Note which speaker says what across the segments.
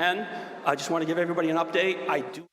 Speaker 1: And I just want to give everybody an update. I do.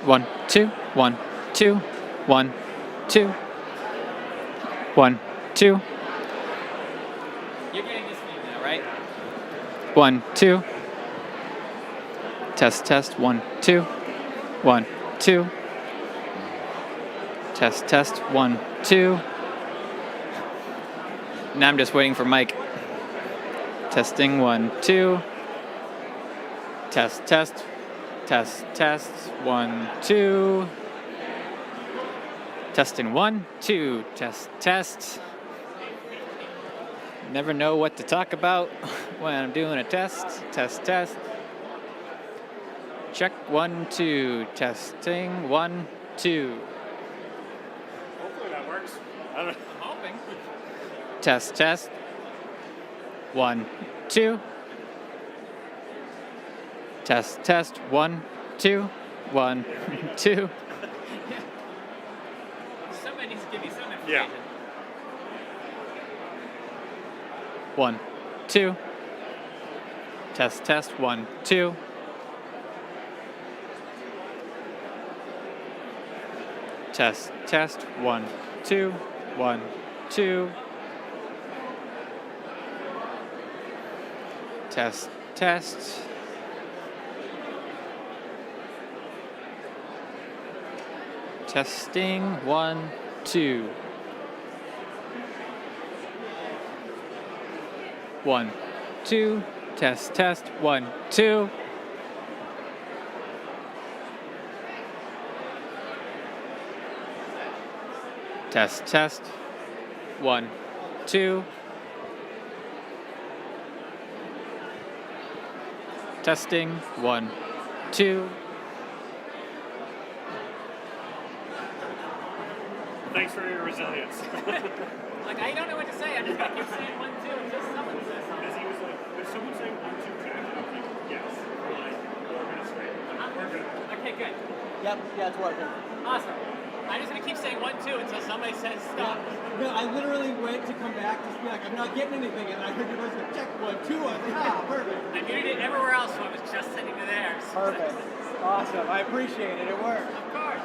Speaker 2: One, two, one, two, one, two, one, two. You're getting this name now, right? One, two. Test, 1, 2. 1, 2. Test, 1, 2. Now I'm just waiting for Mike. Testing, 1, 2. Test, 1, 2. Testing, 1, 2. Test. Never know what to talk about when I'm doing a test. Check 1, 2. Testing 1, 2.
Speaker 3: Hopefully that works. I don't know.
Speaker 2: I'm hoping. Test, test. 1, 2. Test, test. 1, 2. 1, 2. Somebody needs to give you some information.
Speaker 3: Yeah.
Speaker 2: 1, 2. Test, test. 1, 2. Test, test. 1, 2. 1, 2. Test, test. Testing 1, 2. 1, 2. Test, test. 1, 2. Test, test. 1, 2. Testing 1, 2.
Speaker 3: Thanks for your resilience.
Speaker 2: Like, I don't know what to say. I'm just gonna keep saying 1, 2 until someone says something.
Speaker 3: Because he was like, there's someone saying 1, 2, Jack. And I'm like, yes. We're like, 4 minutes straight. We're good.
Speaker 2: Okay, good.
Speaker 1: Yep, yeah, it's working.
Speaker 2: Awesome. I'm just gonna keep saying 1, 2 until somebody says stop.
Speaker 4: No, I literally went to come back to be like, I'm not getting anything, and I heard your voice go, check 1, 2. I was like, perfect.
Speaker 2: I muted it everywhere else, so I was just sending to theirs.
Speaker 4: Perfect. Awesome. I appreciate it. It worked.
Speaker 2: Of course.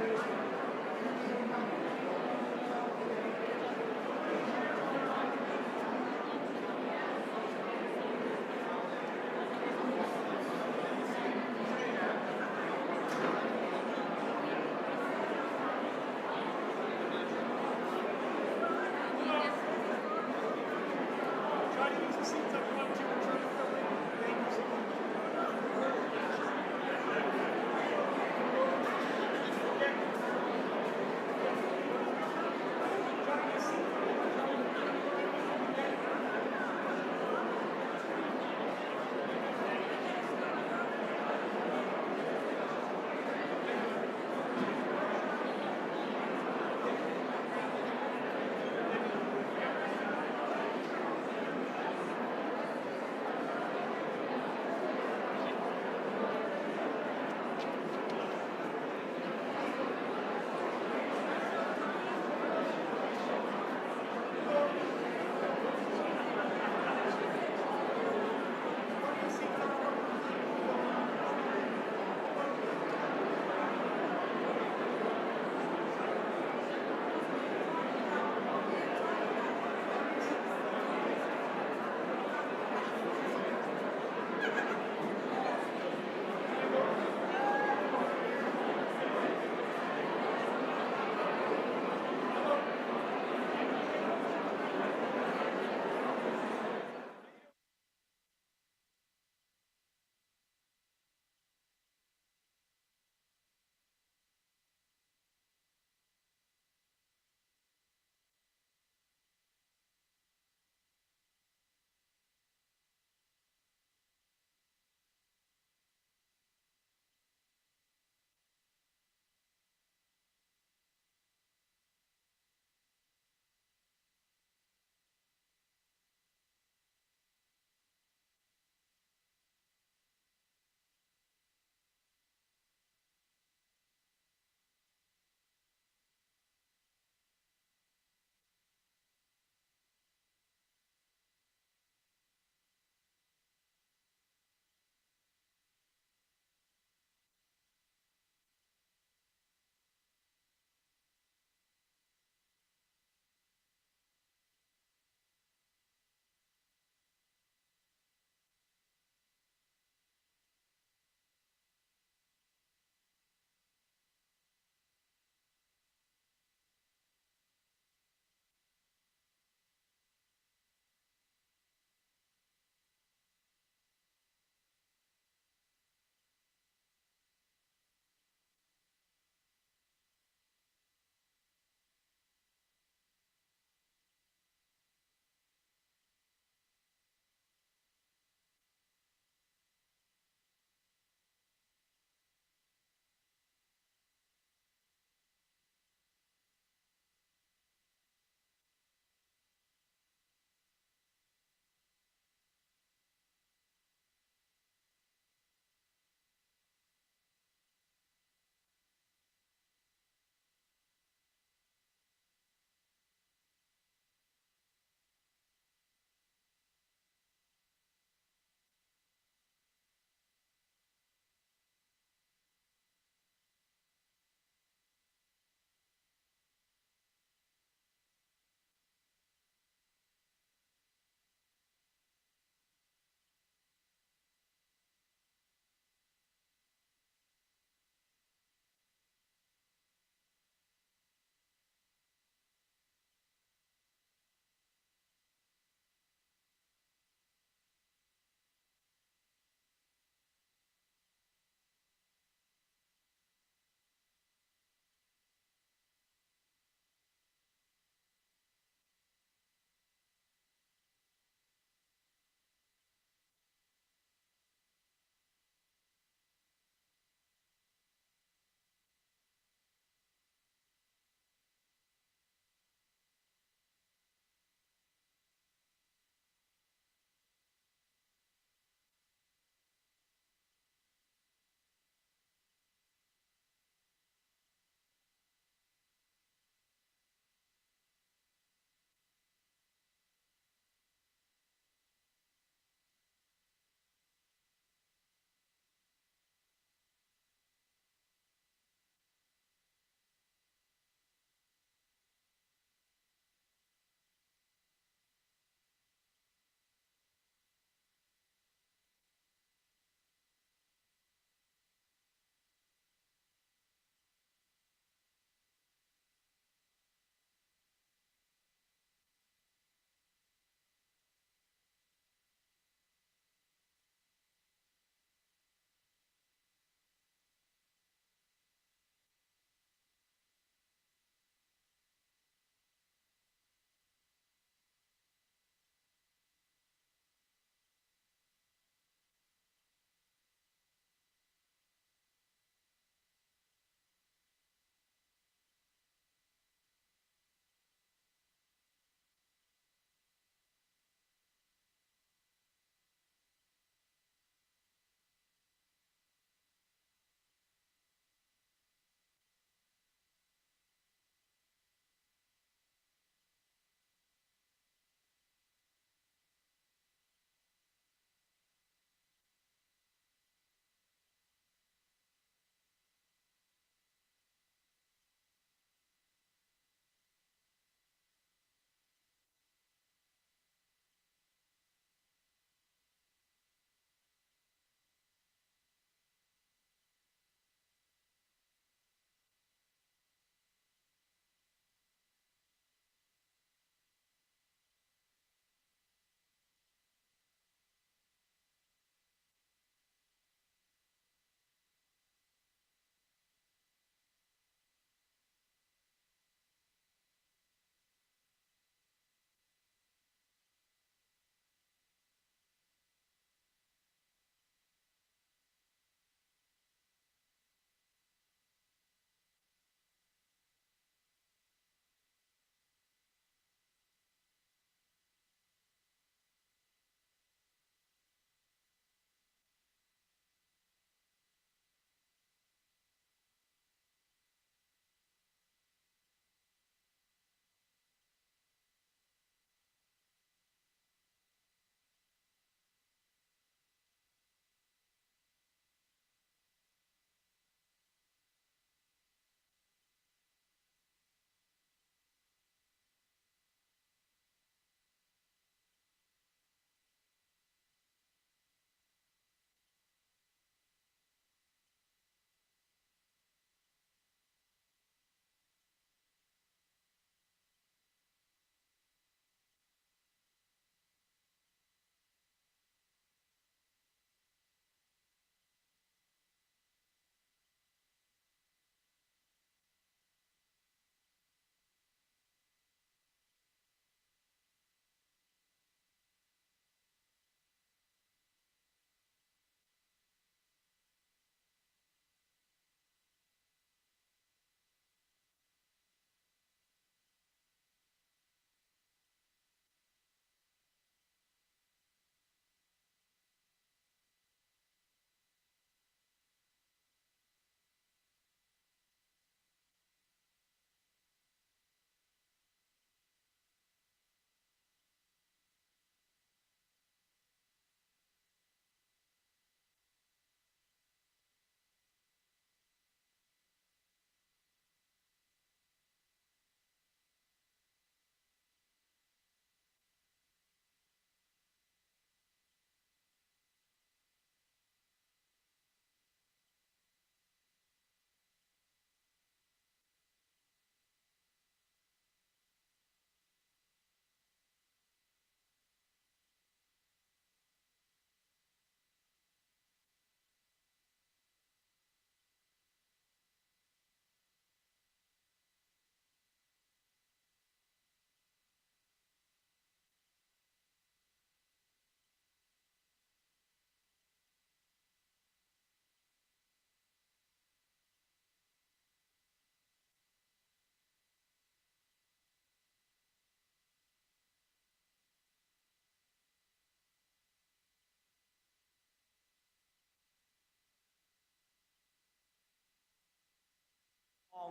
Speaker 3: Try to use the seats up front too. We're trying to fill in. Thank you so much.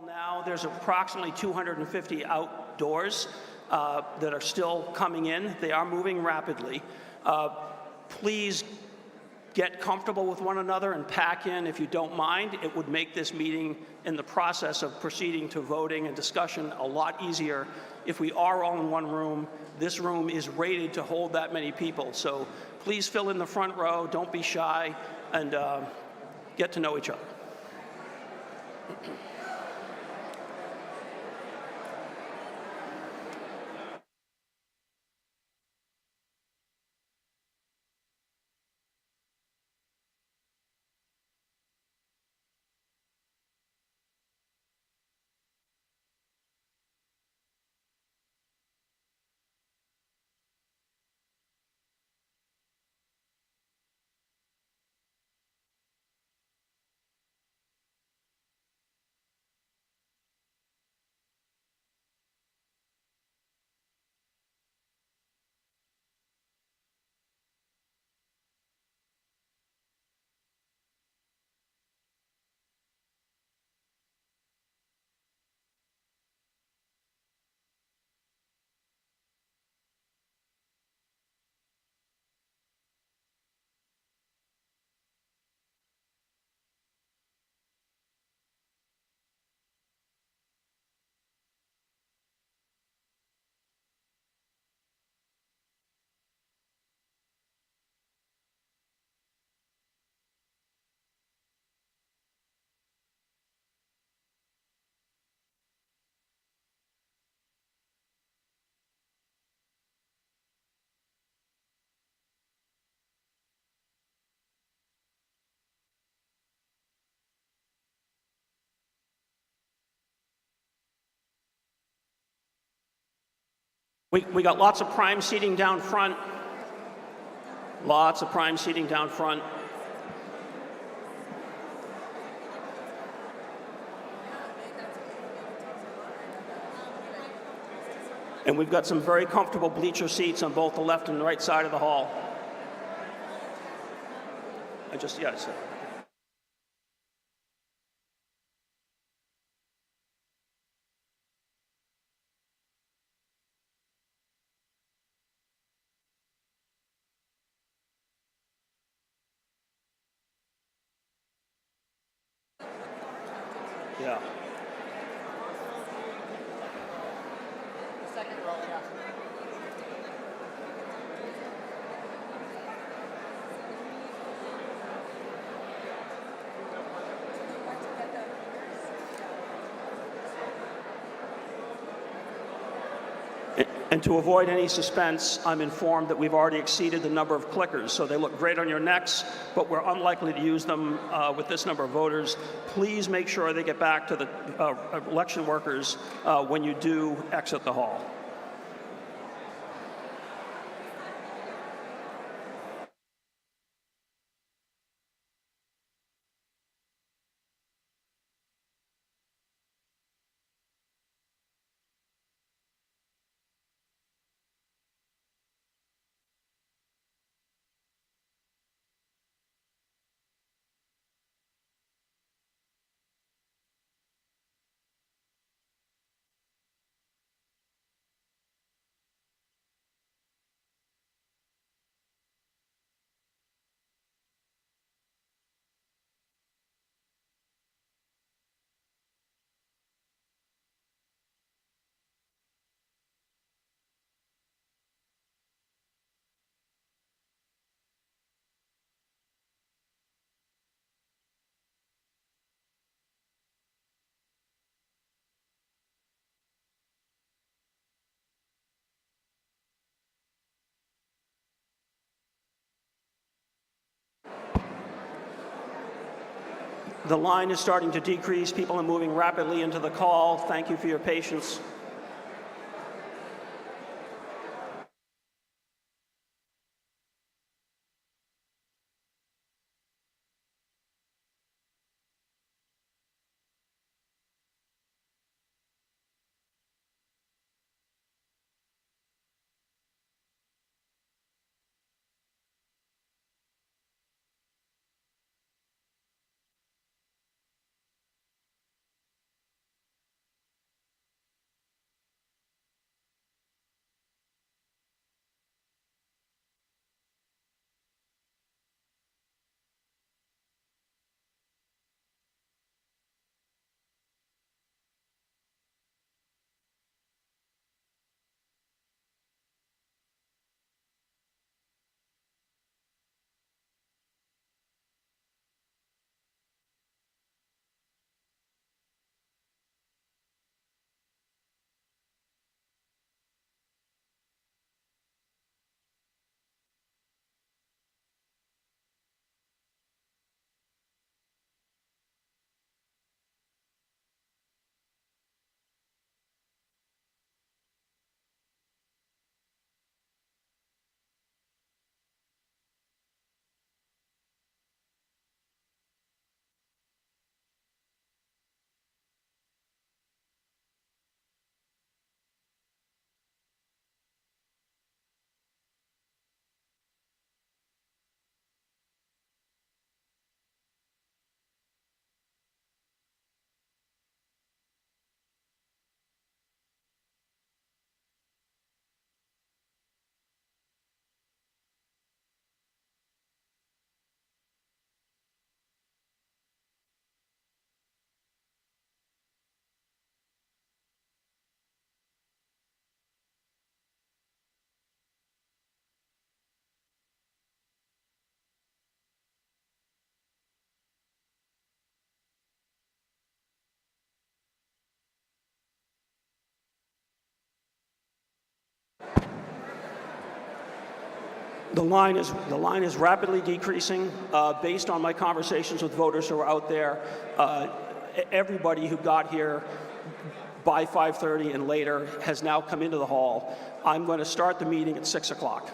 Speaker 1: Now, there's approximately 250 outdoors that are still coming in. They are moving rapidly. Please get comfortable with one another and pack in if you don't mind. It would make this meeting in the process of proceeding to voting and discussion a lot easier if we are all in one room. This room is rated to hold that many people. So please fill in the front row, don't be shy, and get to know each other. We got lots of prime seating down front. Lots of prime seating down front. And we've got some very comfortable bleacher seats on both the left and the right side of the hall. Yeah. Yeah. And to avoid any suspense, I'm informed that we've already exceeded the number of clickers. So they look great on your necks, but we're unlikely to use them with this number of voters. Please make sure they get back to the election workers when you do exit the hall. The line is starting to decrease. People are moving rapidly into the call. Thank you for your patience. The line is rapidly decreasing. Based on my conversations with voters who are out there, everybody who got here by 5:30 and later has now come into the hall. I'm going to start the meeting at 6 o'clock.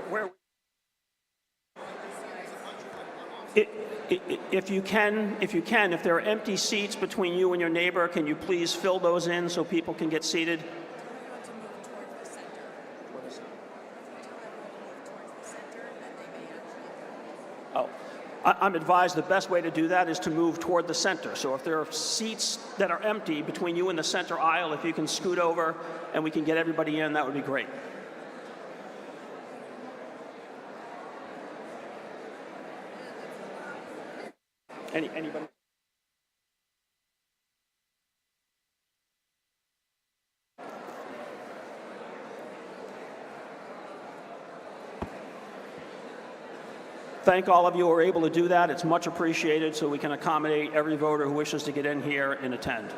Speaker 1: Where if you can, if there are empty seats between you and your neighbor, can you please fill those in so people can get seated? Oh, I'm advised the best way to do that is to move toward the center. So if there are seats that are empty between you and the center aisle, if you can scoot over and we can get everybody in, that would be great. Anybody? Thank all of you who are able to do that. It's much appreciated so we can accommodate every voter who wishes to get in here and attend.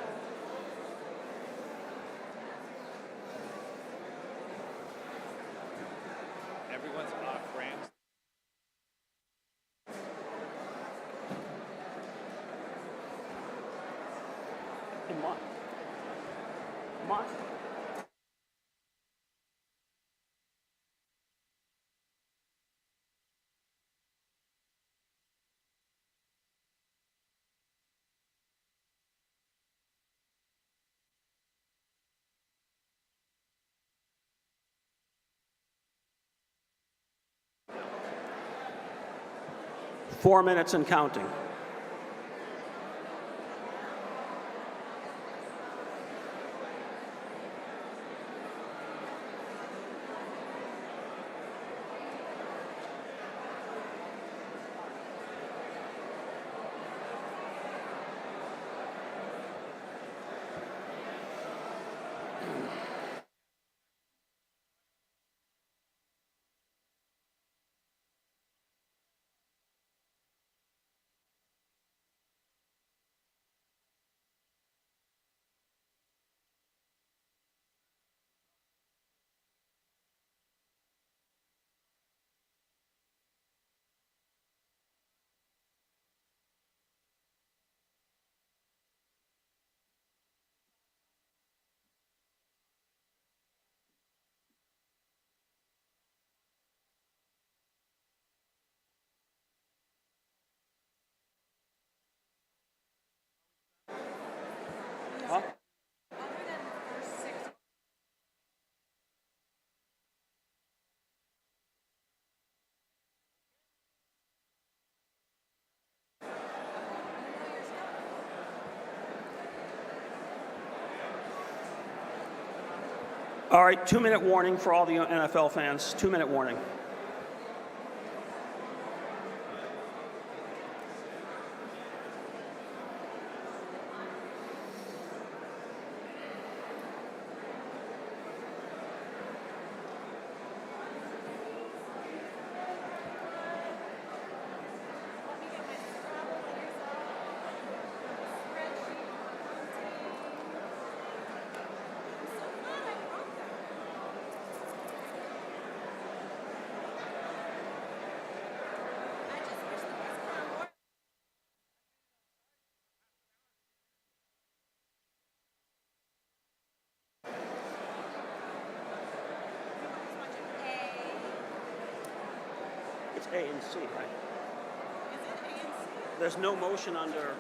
Speaker 3: Everyone's off ramps.
Speaker 1: In what? Mark? Four minutes and counting. Huh? All right, 2-minute warning for all the NFL fans. 2-minute warning. It's A and C, right? There's no motion under...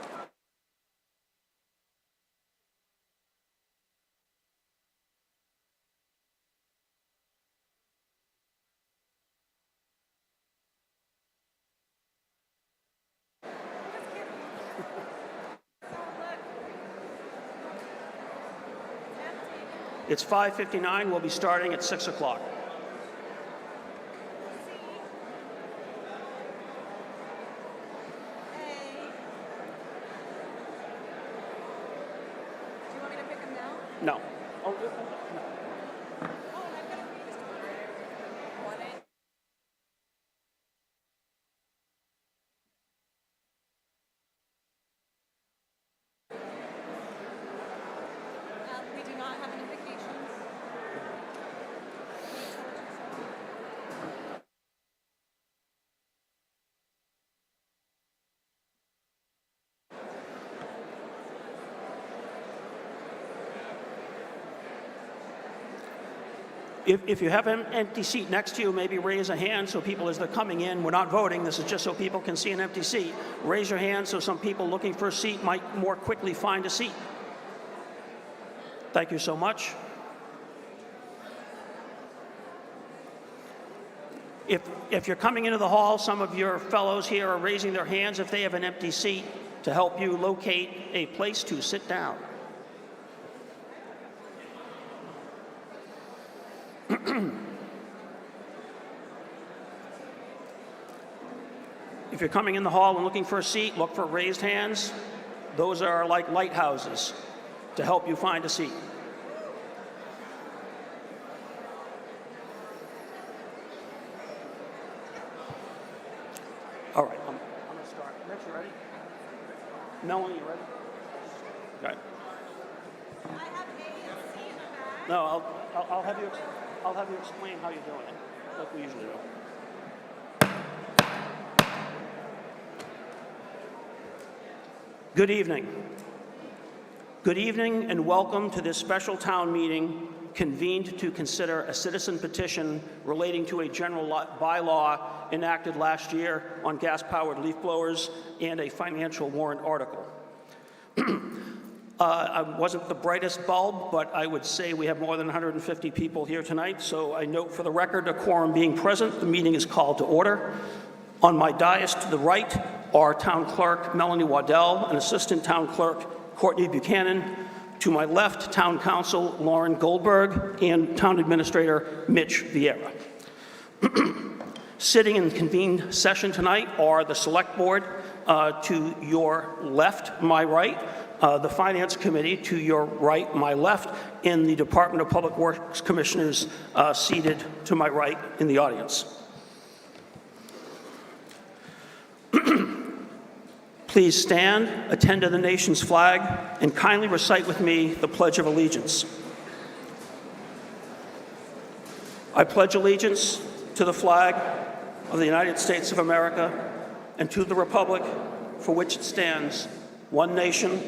Speaker 1: It's 5:59. We'll be starting at 6 o'clock.
Speaker 5: Do you want me to pick them now?
Speaker 1: No. Oh, no.
Speaker 5: Oh, I've got a previous order. 1A. We do not have an indication.
Speaker 1: If you have an empty seat next to you, maybe raise a hand so people, as they're coming in, we're not voting, this is just so people can see an empty seat. Raise your hand so some people looking for a seat might more quickly find a seat. Thank you so much. If you're coming into the hall, some of your fellows here are raising their hands if they have an empty seat to help you locate a place to sit down. If you're coming in the hall and looking for a seat, look for raised hands. Those are like lighthouses to help you find a seat. All right, I'm going to start. Rich, you ready? Melanie, you ready? Okay.
Speaker 5: I have A and C in the back.
Speaker 1: No, I'll have you explain how you're doing it, like we usually do. Good evening. Good evening and welcome to this special town meeting convened to consider a citizen petition relating to a general bylaw enacted last year on gas-powered leaf blowers and a financial warrant article. I wasn't the brightest bulb, but I would say we have more than 150 people here tonight, so I note for the record, a quorum being present, the meeting is called to order. On my dais to the right are Town Clerk Melanie Waddell and Assistant Town Clerk Courtney Buchanan. To my left, Town Council Lauren Goldberg and Town Administrator Mitch Vieira. Sitting in convened session tonight are the Select Board to your left, my right, the Finance Committee to your right, my left, and the Department of Public Works Commissioners seated to my right in the audience. Please stand, attend to the nation's flag, and kindly recite with me the Pledge of Allegiance. I pledge allegiance to the flag of the United States of America and to the republic for which it stands, one nation,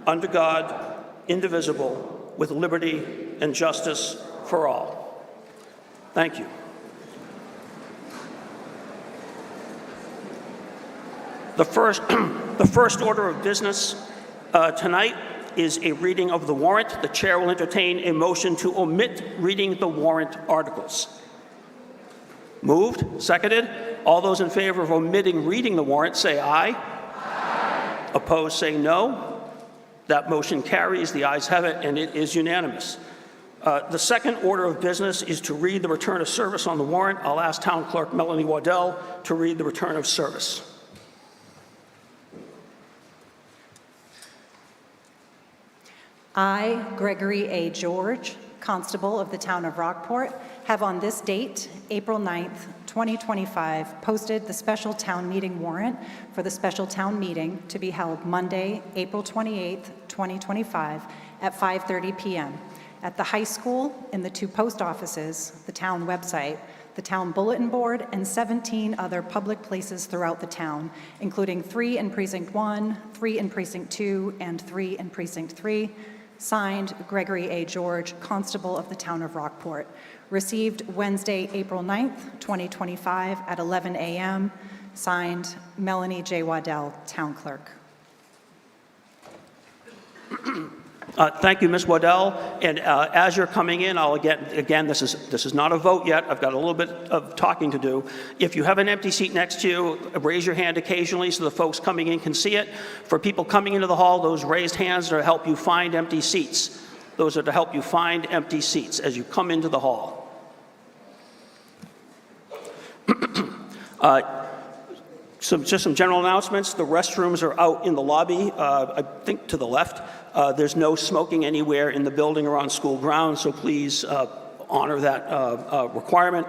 Speaker 1: under God, indivisible, with liberty and justice for all. Thank you. The first order of business tonight is a reading of the warrant. The chair will entertain a motion to omit reading the warrant articles. Moved? Seconded? All those in favor of omitting reading the warrant say aye. Aye. Opposed say no. That motion carries. The ayes have it, and it is unanimous. The second order of business is to read the return of service on the warrant. I'll ask Town Clerk Melanie Waddell to read the return of service.
Speaker 6: I, Gregory A. George, Constable of the Town of Rockport, have on this date, April 9th, 2025, posted the special town meeting warrant for the special town meeting to be held Monday, April 28th, 2025 at 5:30 p.m. at the high school, in the 2 post offices, the town website, the town bulletin board, and 17 other public places throughout the town, including 3 in Precinct 1, 3 in Precinct 2, and 3 in Precinct 3. Signed, Gregory A. George, Constable of the Town of Rockport. Received Wednesday, April 9th, 2025 at 11 a.m. Signed, Melanie J. Waddell, Town Clerk.
Speaker 1: Thank you, Ms. Waddell. And as you're coming in, again, this is not a vote yet. I've got a little bit of talking to do. If you have an empty seat next to you, raise your hand occasionally so the folks coming in can see it. For people coming into the hall, those raised hands are to help you find empty seats. Those are to help you find empty seats as you come into the hall. Just some general announcements. The restrooms are out in the lobby, I think to the left. There's no smoking anywhere in the building or on school grounds, so please honor that requirement.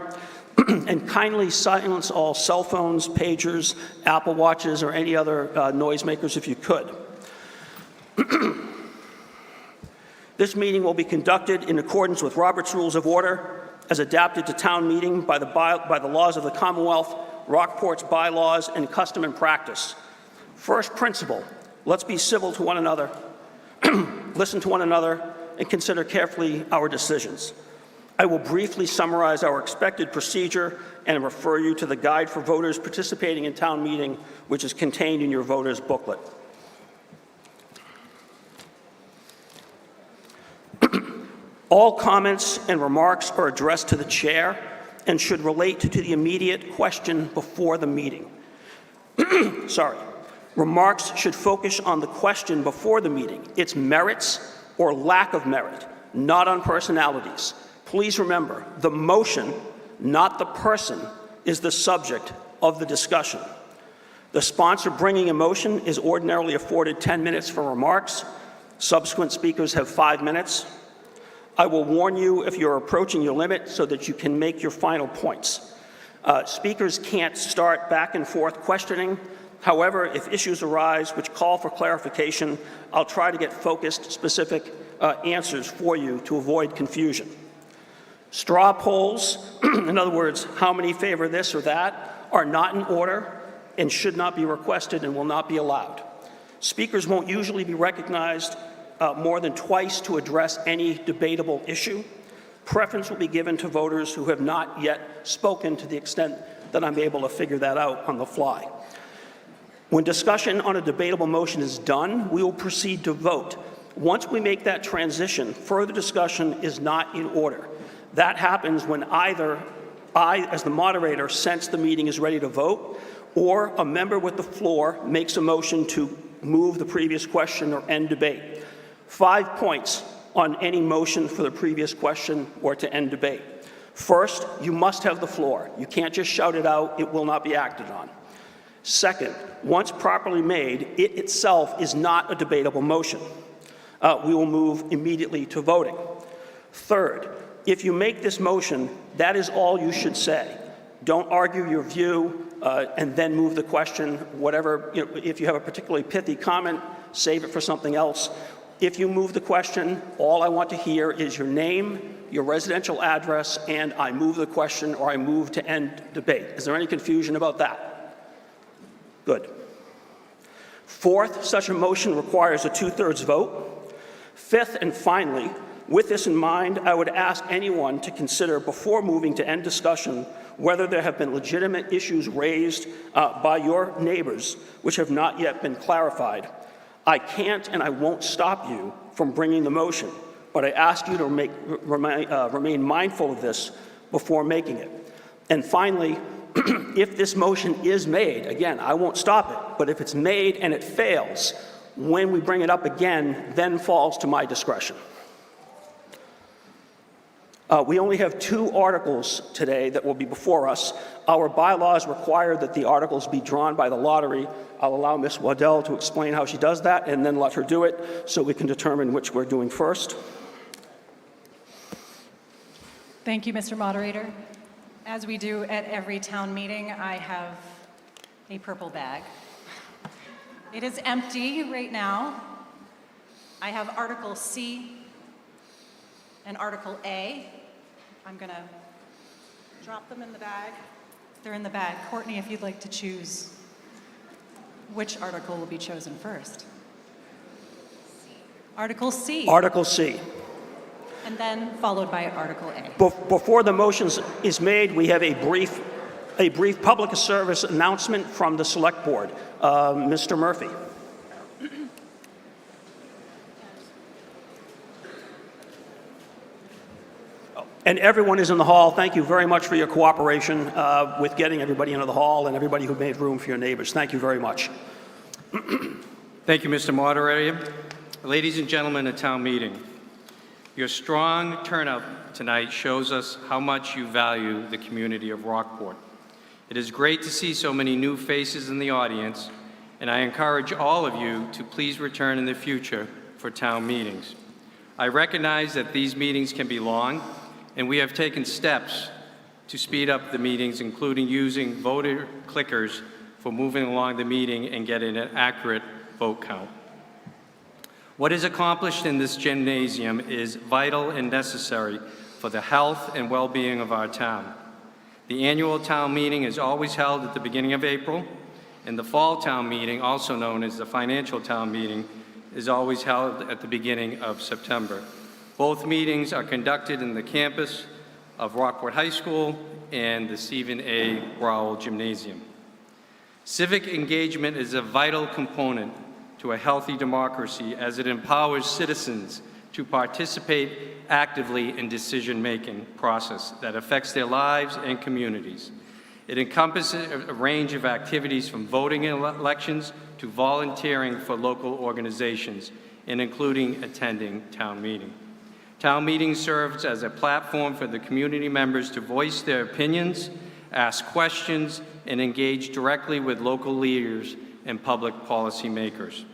Speaker 1: And kindly silence all cell phones, pagers, Apple Watches, or any other noisemakers if you could. This meeting will be conducted in accordance with Robert's Rules of Order as adapted to town meeting by the laws of the Commonwealth, Rockport's bylaws, and custom and practice. First principle, let's be civil to one another, listen to one another, and consider carefully our decisions. I will briefly summarize our expected procedure and refer you to the guide for voters participating in town meeting, which is contained in your voters' booklet. All comments and remarks are addressed to the chair and should relate to the immediate question before the meeting. Sorry. Remarks should focus on the question before the meeting, its merits or lack of merit, not on personalities. Please remember, the motion, not the person, is the subject of the discussion. The sponsor bringing a motion is ordinarily afforded 10 minutes for remarks. Subsequent speakers have 5 minutes. I will warn you if you're approaching your limit so that you can make your final points. Speakers can't start back and forth questioning. However, if issues arise which call for clarification, I'll try to get focused, specific answers for you to avoid confusion. Straw polls, in other words, how many favor this or that, are not in order and should not be requested and will not be allowed. Speakers won't usually be recognized more than twice to address any debatable issue. Preference will be given to voters who have not yet spoken to the extent that I'm able to figure that out on the fly. When discussion on a debatable motion is done, we will proceed to vote. Once we make that transition, further discussion is not in order. That happens when either I, as the moderator, sense the meeting is ready to vote, or a member with the floor makes a motion to move the previous question or end debate. 5 points on any motion for the previous question or to end debate. First, you must have the floor. You can't just shout it out. It will not be acted on. Second, once properly made, it itself is not a debatable motion. We will move immediately to voting. Third, if you make this motion, that is all you should say. Don't argue your view and then move the question. Whatever, if you have a particularly pithy comment, save it for something else. If you move the question, all I want to hear is your name, your residential address, and I move the question or I move to end debate. Is there any confusion about that? Good. Fourth, such a motion requires a 2/3 vote. Fifth, and finally, with this in mind, I would ask anyone to consider before moving to end discussion whether there have been legitimate issues raised by your neighbors which have not yet been clarified. I can't and I won't stop you from bringing the motion, but I ask you to remain mindful of this before making it. And finally, if this motion is made, again, I won't stop it, but if it's made and it fails, when we bring it up again, then falls to my discretion. We only have 2 articles today that will be before us. Our bylaws require that the articles be drawn by the lottery. I'll allow Ms. Waddell to explain how she does that and then let her do it so we can determine which we're doing first.
Speaker 6: Thank you, Mr. Moderator. As we do at every town meeting, I have a purple bag. It is empty right now. I have Article C and Article A. I'm going to drop them in the bag. They're in the bag. Courtney, if you'd like to choose which article will be chosen first. Article C,
Speaker 1: Article C.
Speaker 6: and then followed by Article A.
Speaker 1: Before the motion is made, we have a brief public service announcement from the Select Board. Mr. Murphy. And everyone is in the hall. Thank you very much for your cooperation with getting everybody into the hall and everybody who made room for your neighbors. Thank you very much.
Speaker 7: Thank you, Mr. Moderator. Ladies and gentlemen at town meeting, your strong turnout tonight shows us how much you value the community of Rockport. It is great to see so many new faces in the audience, and I encourage all of you to please return in the future for town meetings. I recognize that these meetings can be long, and we have taken steps to speed up the meetings, including using voter clickers for moving along the meeting and getting an accurate vote count. What is accomplished in this gymnasium is vital and necessary for the health and well-being of our town. The annual town meeting is always held at the beginning of April, and the fall town meeting, also known as the financial town meeting, is always held at the beginning of September. Both meetings are conducted in the campus of Rockport High School and the Stephen A. Rowell Gymnasium. Civic engagement is a vital component to a healthy democracy as it empowers citizens to participate actively in decision-making process that affects their lives and communities. It encompasses a range of activities from voting in elections to volunteering for local organizations, and including attending town meeting. Town meeting serves as a platform for the community members to voice their opinions, ask questions, and engage directly with local leaders and public policy makers.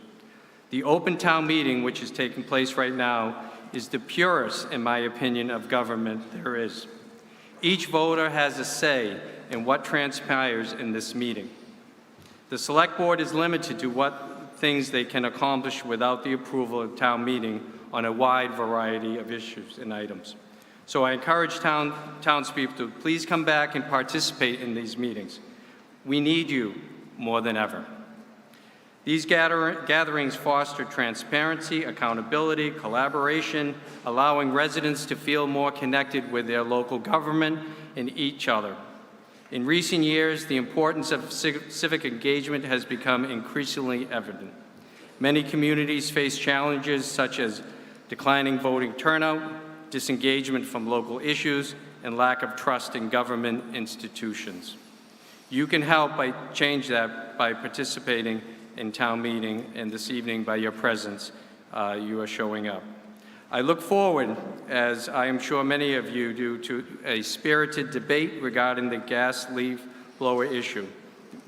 Speaker 7: The open town meeting, which is taking place right now, is the purest, in my opinion, of government there is. Each voter has a say in what transpires in this meeting. The Select Board is limited to what things they can accomplish without the approval of town meeting on a wide variety of issues and items. So I encourage townspeople to please come back and participate in these meetings. We need you more than ever. These gatherings foster transparency, accountability, collaboration, allowing residents to feel more connected with their local government and each other. In recent years, the importance of civic engagement has become increasingly evident. Many communities face challenges such as declining voting turnout, disengagement from local issues, and lack of trust in government institutions. You can help change that by participating in town meeting, and this evening by your presence, you are showing up. I look forward, as I am sure many of you do, to a spirited debate regarding the gas leaf blower issue,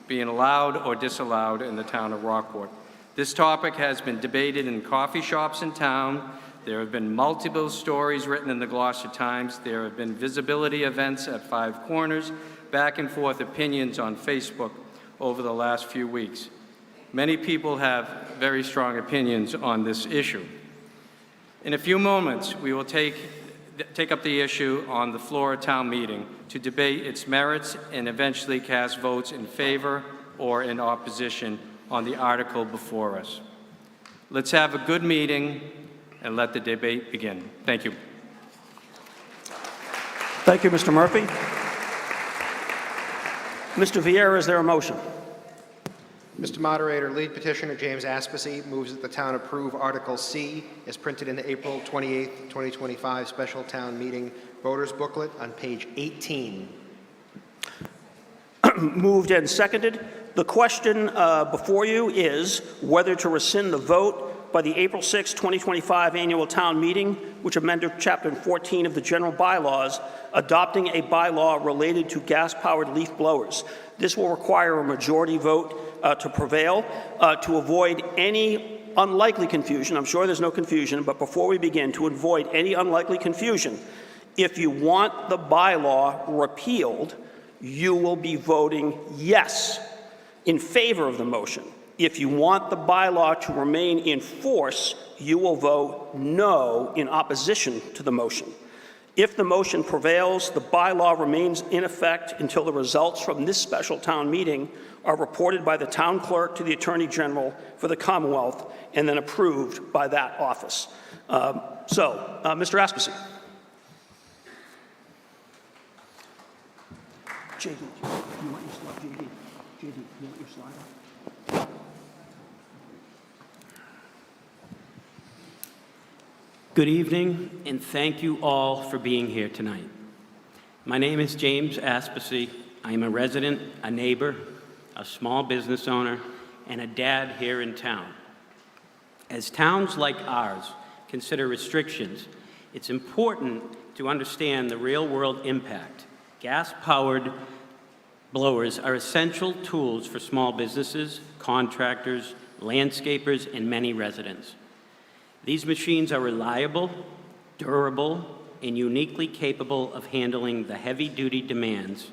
Speaker 7: being allowed or disallowed in the town of Rockport. This topic has been debated in coffee shops in town. There have been multiple stories written in the Gloucester Times. There have been visibility events at Five Corners, back and forth opinions on Facebook over the last few weeks. Many people have very strong opinions on this issue. In a few moments, we will take up the issue on the floor of town meeting to debate its merits and eventually cast votes in favor or in opposition on the article before us. Let's have a good meeting and let the debate begin. Thank you.
Speaker 1: Thank you, Mr. Murphy. Mr. Vieira, is there a motion?
Speaker 8: Mr. Moderator, lead petitioner James Aspasy moves that the town approve Article C as printed in the April 28, 2025 special town meeting voters booklet on page 18.
Speaker 1: Moved and seconded. The question before you is whether to rescind the vote by the April 6, 2025 annual town meeting, which amended Chapter 14 of the general bylaws, adopting a bylaw related to gas-powered leaf blowers. This will require a majority vote to prevail. To avoid any unlikely confusion, I'm sure there's no confusion, but before we begin, to avoid any unlikely confusion, if you want the bylaw repealed, you will be voting yes in favor of the motion. If you want the bylaw to remain in force, you will vote no in opposition to the motion. If the motion prevails, the bylaw remains in effect until the results from this special town meeting are reported by the town clerk to the Attorney General for the Commonwealth and then approved by that office. Mr. Aspesi. JD, you want your slide? JD, you want your slide up?
Speaker 9: Good evening, and thank you all for being here tonight. My name is James Aspesi. I am a resident, a neighbor, a small business owner, and a dad here in town. As towns like ours consider restrictions, it's important to understand the real-world impact. Gas-powered blowers are essential tools for small businesses, contractors, landscapers, and many residents. These machines are reliable, durable, and uniquely capable of handling the heavy-duty demands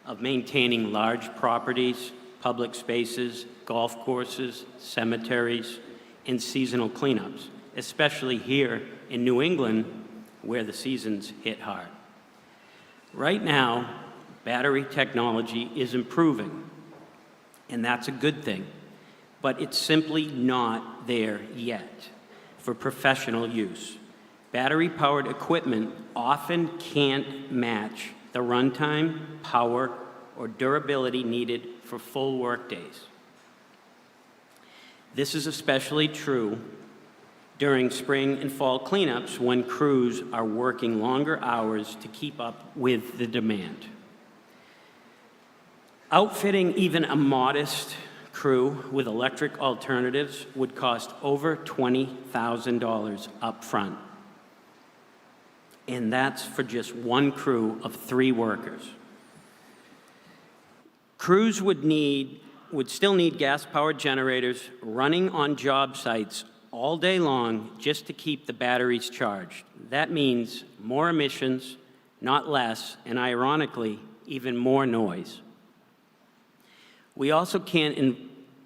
Speaker 9: of maintaining large properties, public spaces, golf courses, cemeteries, and seasonal cleanups, especially here in New England, where the seasons hit hard. Right now, battery technology is improving, and that's a good thing, but it's simply not there yet for professional use. Battery-powered equipment often can't match the runtime, power, or durability needed for full workdays. This is especially true during spring and fall cleanups when crews are working longer hours to keep up with the demand. Outfitting even a modest crew with electric alternatives would cost over $20,000 up front. And that's for just one crew of 3 workers. Crews would still need gas-powered generators running on job sites all day long just to keep the batteries charged. That means more emissions, not less, and ironically, even more noise. We also can't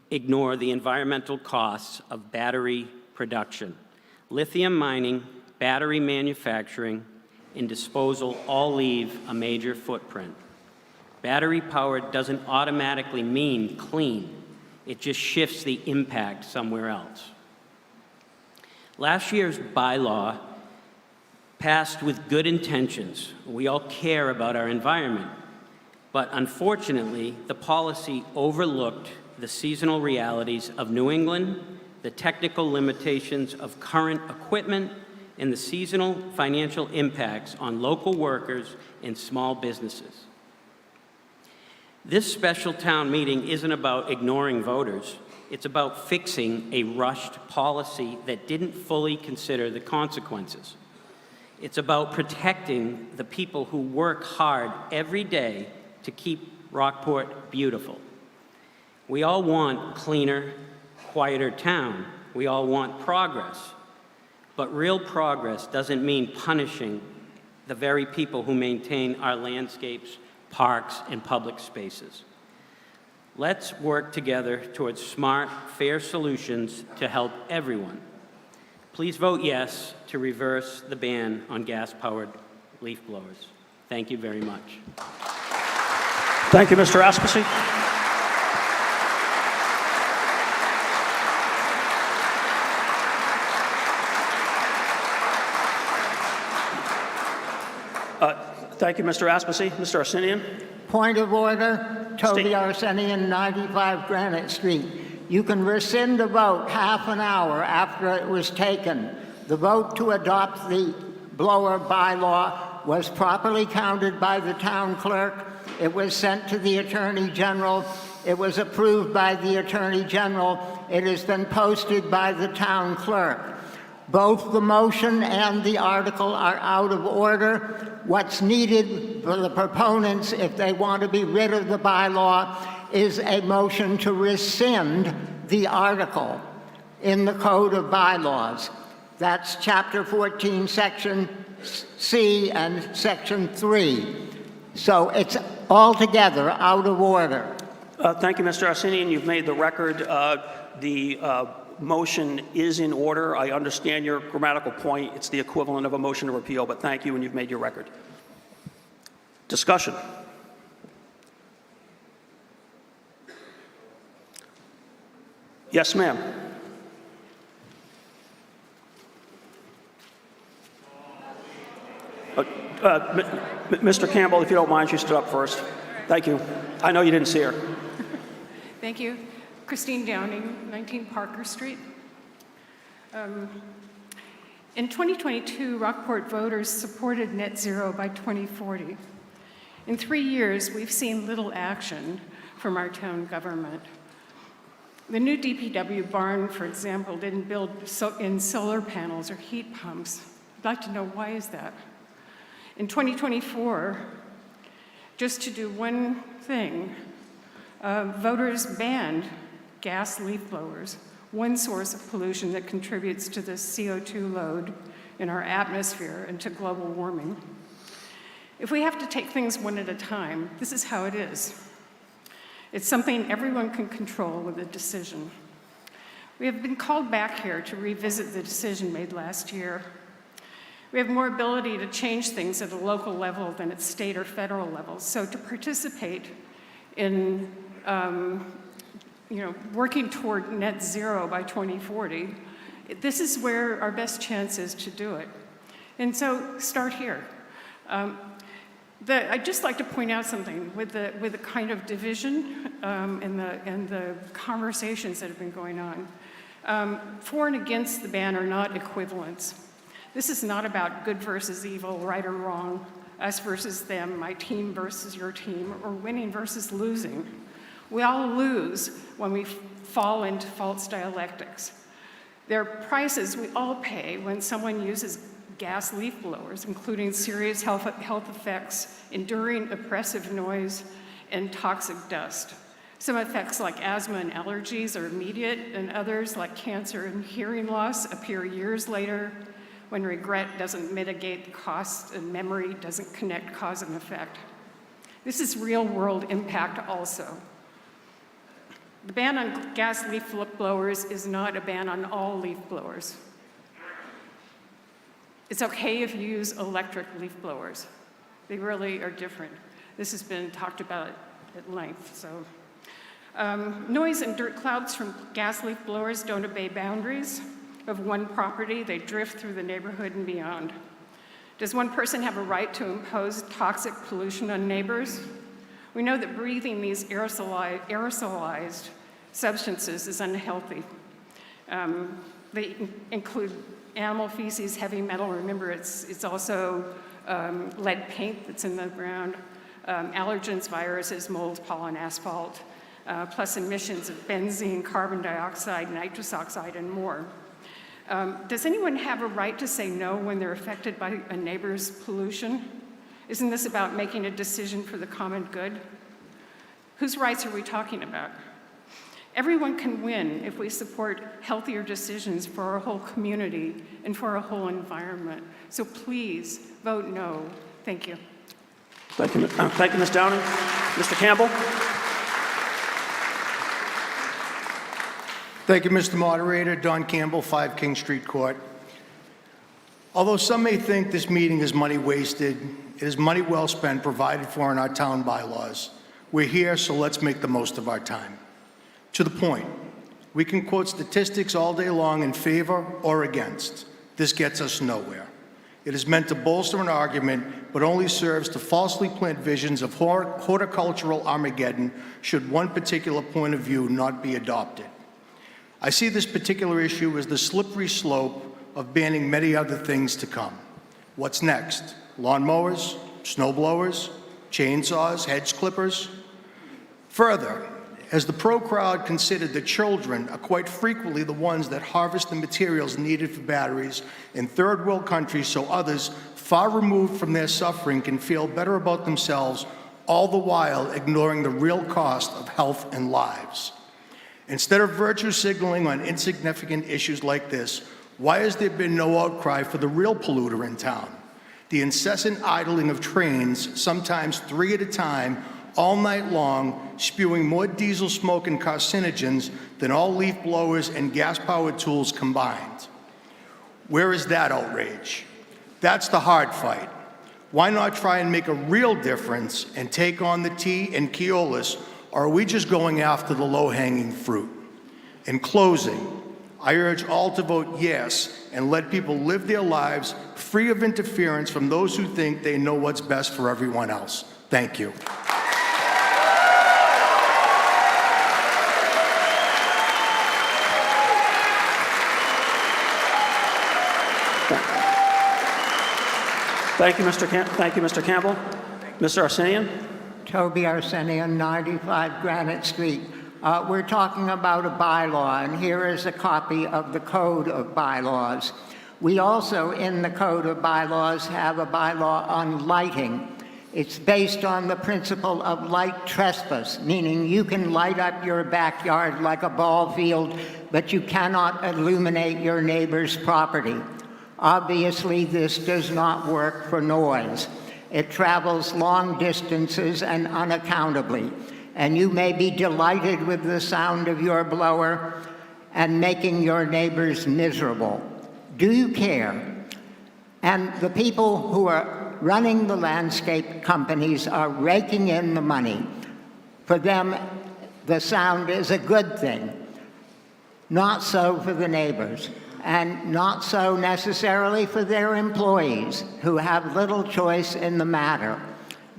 Speaker 9: ignore the environmental costs of battery production. Lithium mining, battery manufacturing, and disposal all leave a major footprint. Battery-powered doesn't automatically mean clean. It just shifts the impact somewhere else. Last year's bylaw passed with good intentions. We all care about our environment. But unfortunately, the policy overlooked the seasonal realities of New England, the technical limitations of current equipment, and the seasonal financial impacts on local workers and small businesses. This special town meeting isn't about ignoring voters. It's about fixing a rushed policy that didn't fully consider the consequences. It's about protecting the people who work hard every day to keep Rockport beautiful. We all want a cleaner, quieter town. We all want progress. But real progress doesn't mean punishing the very people who maintain our landscapes, parks, and public spaces. Let's work together towards smart, fair solutions to help everyone. Please vote yes to reverse the ban on gas-powered leaf blowers. Thank you very much.
Speaker 1: Thank you, Mr. Aspesi. Thank you, Mr. Aspesi. Mr. Arsenian.
Speaker 10: Point of order, Toby
Speaker 1: State.
Speaker 10: Arsenian, 95 Granite Street. You can rescind a vote half an hour after it was taken. The vote to adopt the blower bylaw was properly counted by the town clerk. It was sent to the Attorney General. It was approved by the Attorney General. It has been posted by the town clerk. Both the motion and the article are out of order. What's needed for the proponents, if they want to be rid of the bylaw, is a motion to rescind the article in the Code of Bylaws. That's Chapter 14, Section C and Section 3. So it's altogether out of order.
Speaker 1: Thank you, Mr. Arsenian. You've made the record. The motion is in order. I understand your grammatical point. It's the equivalent of a motion to repeal, but thank you, and you've made your record. Discussion. Yes, ma'am. Mr. Campbell, if you don't mind, she stood up first. Thank you. I know you didn't see her.
Speaker 11: Thank you. Christine Downing, 19 Parker Street. In 2022, Rockport voters supported net zero by 2040. In 3 years, we've seen little action from our town government. The new DPW barn, for example, didn't build in solar panels or heat pumps. I'd like to know, why is that? In 2024, just to do one thing, voters banned gas leaf blowers, one source of pollution that contributes to the CO2 load in our atmosphere and to global warming. If we have to take things one at a time, this is how it is. It's something everyone can control with a decision. We have been called back here to revisit the decision made last year. We have more ability to change things at a local level than at state or federal levels. So to participate in working toward net zero by 2040, this is where our best chance is to do it. And so start here. I'd just like to point out something with the kind of division and the conversations that have been going on. For and against the ban are not equivalents. This is not about good versus evil, right or wrong, us versus them, my team versus your team, or winning versus losing. We all lose when we fall into false dialectics. There are prices we all pay when someone uses gas leaf blowers, including serious health effects, enduring oppressive noise, and toxic dust. Some effects like asthma and allergies are immediate, and others like cancer and hearing loss appear years later when regret doesn't mitigate the cost and memory doesn't connect cause and effect. This is real-world impact also. The ban on gas leaf blowers is not a ban on all leaf blowers. It's okay if you use electric leaf blowers. They really are different. This has been talked about at length. So, noise and dirt clouds from gas leaf blowers don't obey boundaries of one property. They drift through the neighborhood and beyond. Does one person have a right to impose toxic pollution on neighbors? We know that breathing these aerosolized substances is unhealthy. They include animal feces, heavy metal. Remember, it's also lead paint that's in the ground, allergens, viruses, mold, pollen, asphalt, plus emissions of benzene, carbon dioxide, nitrous oxide, and more. Does anyone have a right to say no when they're affected by a neighbor's pollution? Isn't this about making a decision for the common good? Whose rights are we talking about? Everyone can win if we support healthier decisions for our whole community and for our whole environment. So please vote no. Thank you.
Speaker 1: Thank you, Ms. Downing. Mr. Campbell?
Speaker 12: Thank you, Mr. Moderator. Don Campbell, 5 King Street Court. Although some may think this meeting is money wasted, it is money well spent provided for in our town bylaws. We're here, so let's make the most of our time. To the point, we can quote statistics all day long in favor or against. This gets us nowhere. It is meant to bolster an argument, but only serves to falsely plant visions of horticultural Armageddon should one particular point of view not be adopted. I see this particular issue as the slippery slope of banning many other things to come. What's next? Lawnmowers, snow blowers, chainsaws, hedge clippers? Further, as the pro crowd considered that children are quite frequently the ones that harvest the materials needed for batteries in third world countries so others far removed from their suffering can feel better about themselves, all the while ignoring the real cost of health and lives. Instead of virtue signaling on insignificant issues like this, why has there been no outcry for the real polluter in town? The incessant idling of trains, sometimes 3 at a time, all night long, spewing more diesel smoke and carcinogens than all leaf blowers and gas-powered tools combined. Where is that outrage? That's the hard fight. Why not try and make a real difference and take on the tea and Keolis, or are we just going after the low-hanging fruit? In closing, I urge all to vote yes and let people live their lives free of interference from those who think they know what's best for everyone else. Thank you.
Speaker 1: Thank you, Mr. Campbell. Mr. Arsenian?
Speaker 10: Toby Arsenian, 95 Granite Street. We're talking about a bylaw, and here is a copy of the Code of Bylaws. We also, in the Code of Bylaws, have a bylaw on lighting. It's based on the principle of light trespass, meaning you can light up your backyard like a ball field, but you cannot illuminate your neighbor's property. Obviously, this does not work for noise. It travels long distances and unaccountably, and you may be delighted with the sound of your blower and making your neighbors miserable. Do you care? And the people who are running the landscape companies are raking in the money. For them, the sound is a good thing. Not so for the neighbors, and not so necessarily for their employees, who have little choice in the matter.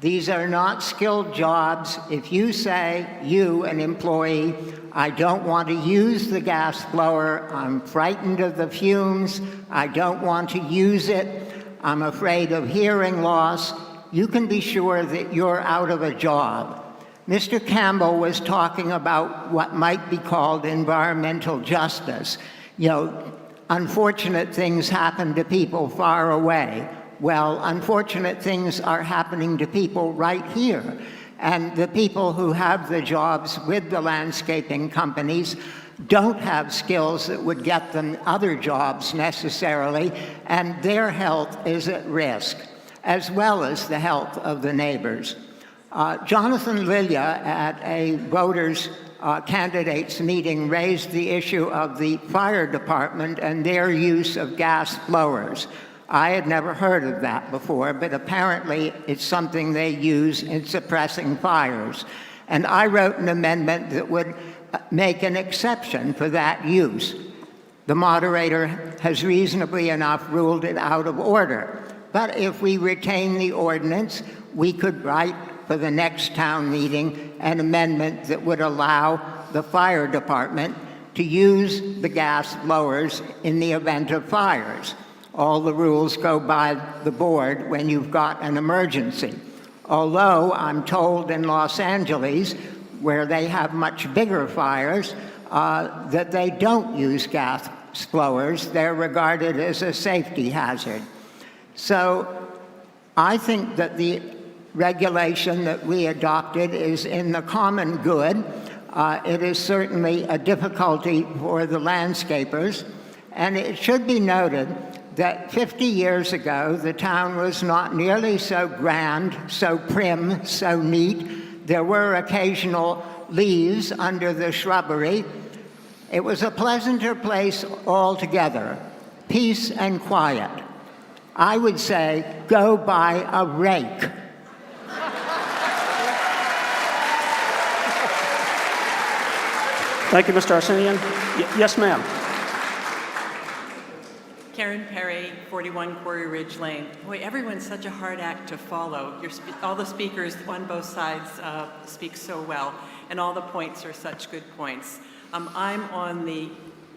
Speaker 10: These are not skilled jobs. If you say, you, an employee, I don't want to use the gas blower, I'm frightened of the fumes, I don't want to use it, I'm afraid of hearing loss, you can be sure that you're out of a job. Mr. Campbell was talking about what might be called environmental justice. You know, unfortunate things happen to people far away. Well, unfortunate things are happening to people right here. And the people who have the jobs with the landscaping companies don't have skills that would get them other jobs necessarily, and their health is at risk, as well as the health of the neighbors. Jonathan Lilia, at a voters' candidates meeting, raised the issue of the fire department and their use of gas blowers. I had never heard of that before, but apparently it's something they use in suppressing fires. And I wrote an amendment that would make an exception for that use. The moderator has reasonably enough ruled it out of order. But if we retain the ordinance, we could write for the next town meeting an amendment that would allow the fire department to use the gas blowers in the event of fires. All the rules go by the board when you've got an emergency. Although I'm told in Los Angeles, where they have much bigger fires, that they don't use gas blowers. They're regarded as a safety hazard. So I think that the regulation that we adopted is in the common good. It is certainly a difficulty for the landscapers, and it should be noted that 50 years ago, the town was not nearly so grand, so prim, so neat. There were occasional leaves under the shrubbery. It was a pleasanter place altogether, peace and quiet. I would say, go buy a rake.
Speaker 1: Thank you, Mr. Arsenian. Yes, ma'am.
Speaker 13: Karen Perry, 41 Quarry Ridge Lane. Boy, everyone's such a hard act to follow. All the speakers on both sides speak so well, and all the points are such good points. I'm on the,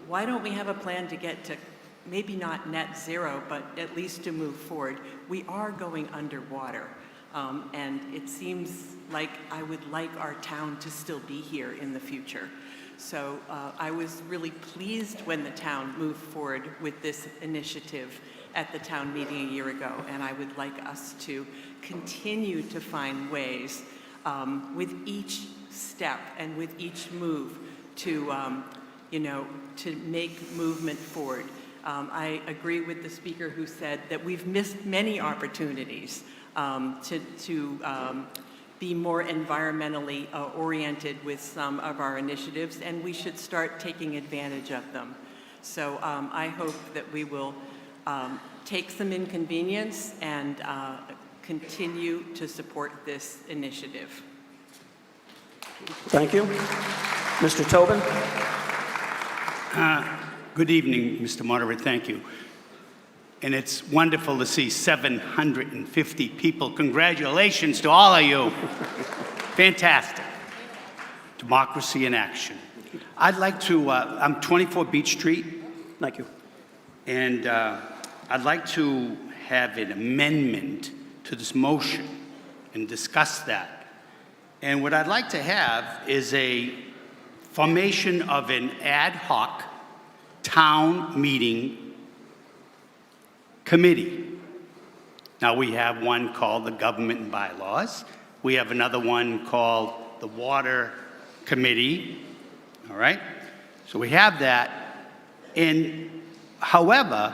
Speaker 13: why don't we have a plan to get to maybe not net zero, but at least to move forward. We are going underwater, and it seems like I would like our town to still be here in the future. So I was really pleased when the town moved forward with this initiative at the town meeting a year ago, and I would like us to continue to find ways with each step and with each move to, to make movement forward. I agree with the speaker who said that we've missed many opportunities to be more environmentally oriented with some of our initiatives, and we should start taking advantage of them. So I hope that we will take some inconvenience and continue to support this initiative.
Speaker 1: Thank you. Mr. Tobin?
Speaker 14: Good evening, Mr. Moderator. Thank you. And it's wonderful to see 750 people. Congratulations to all of you. Fantastic. Democracy in action. I'd like to, I'm 24 Beach Street.
Speaker 1: Thank you.
Speaker 14: And I'd like to have an amendment to this motion and discuss that. And what I'd like to have is a formation of an ad hoc town meeting committee. Now, we have one called the Government and Bylaws. We have another one called the Water Committee, all right? So we have that. And however,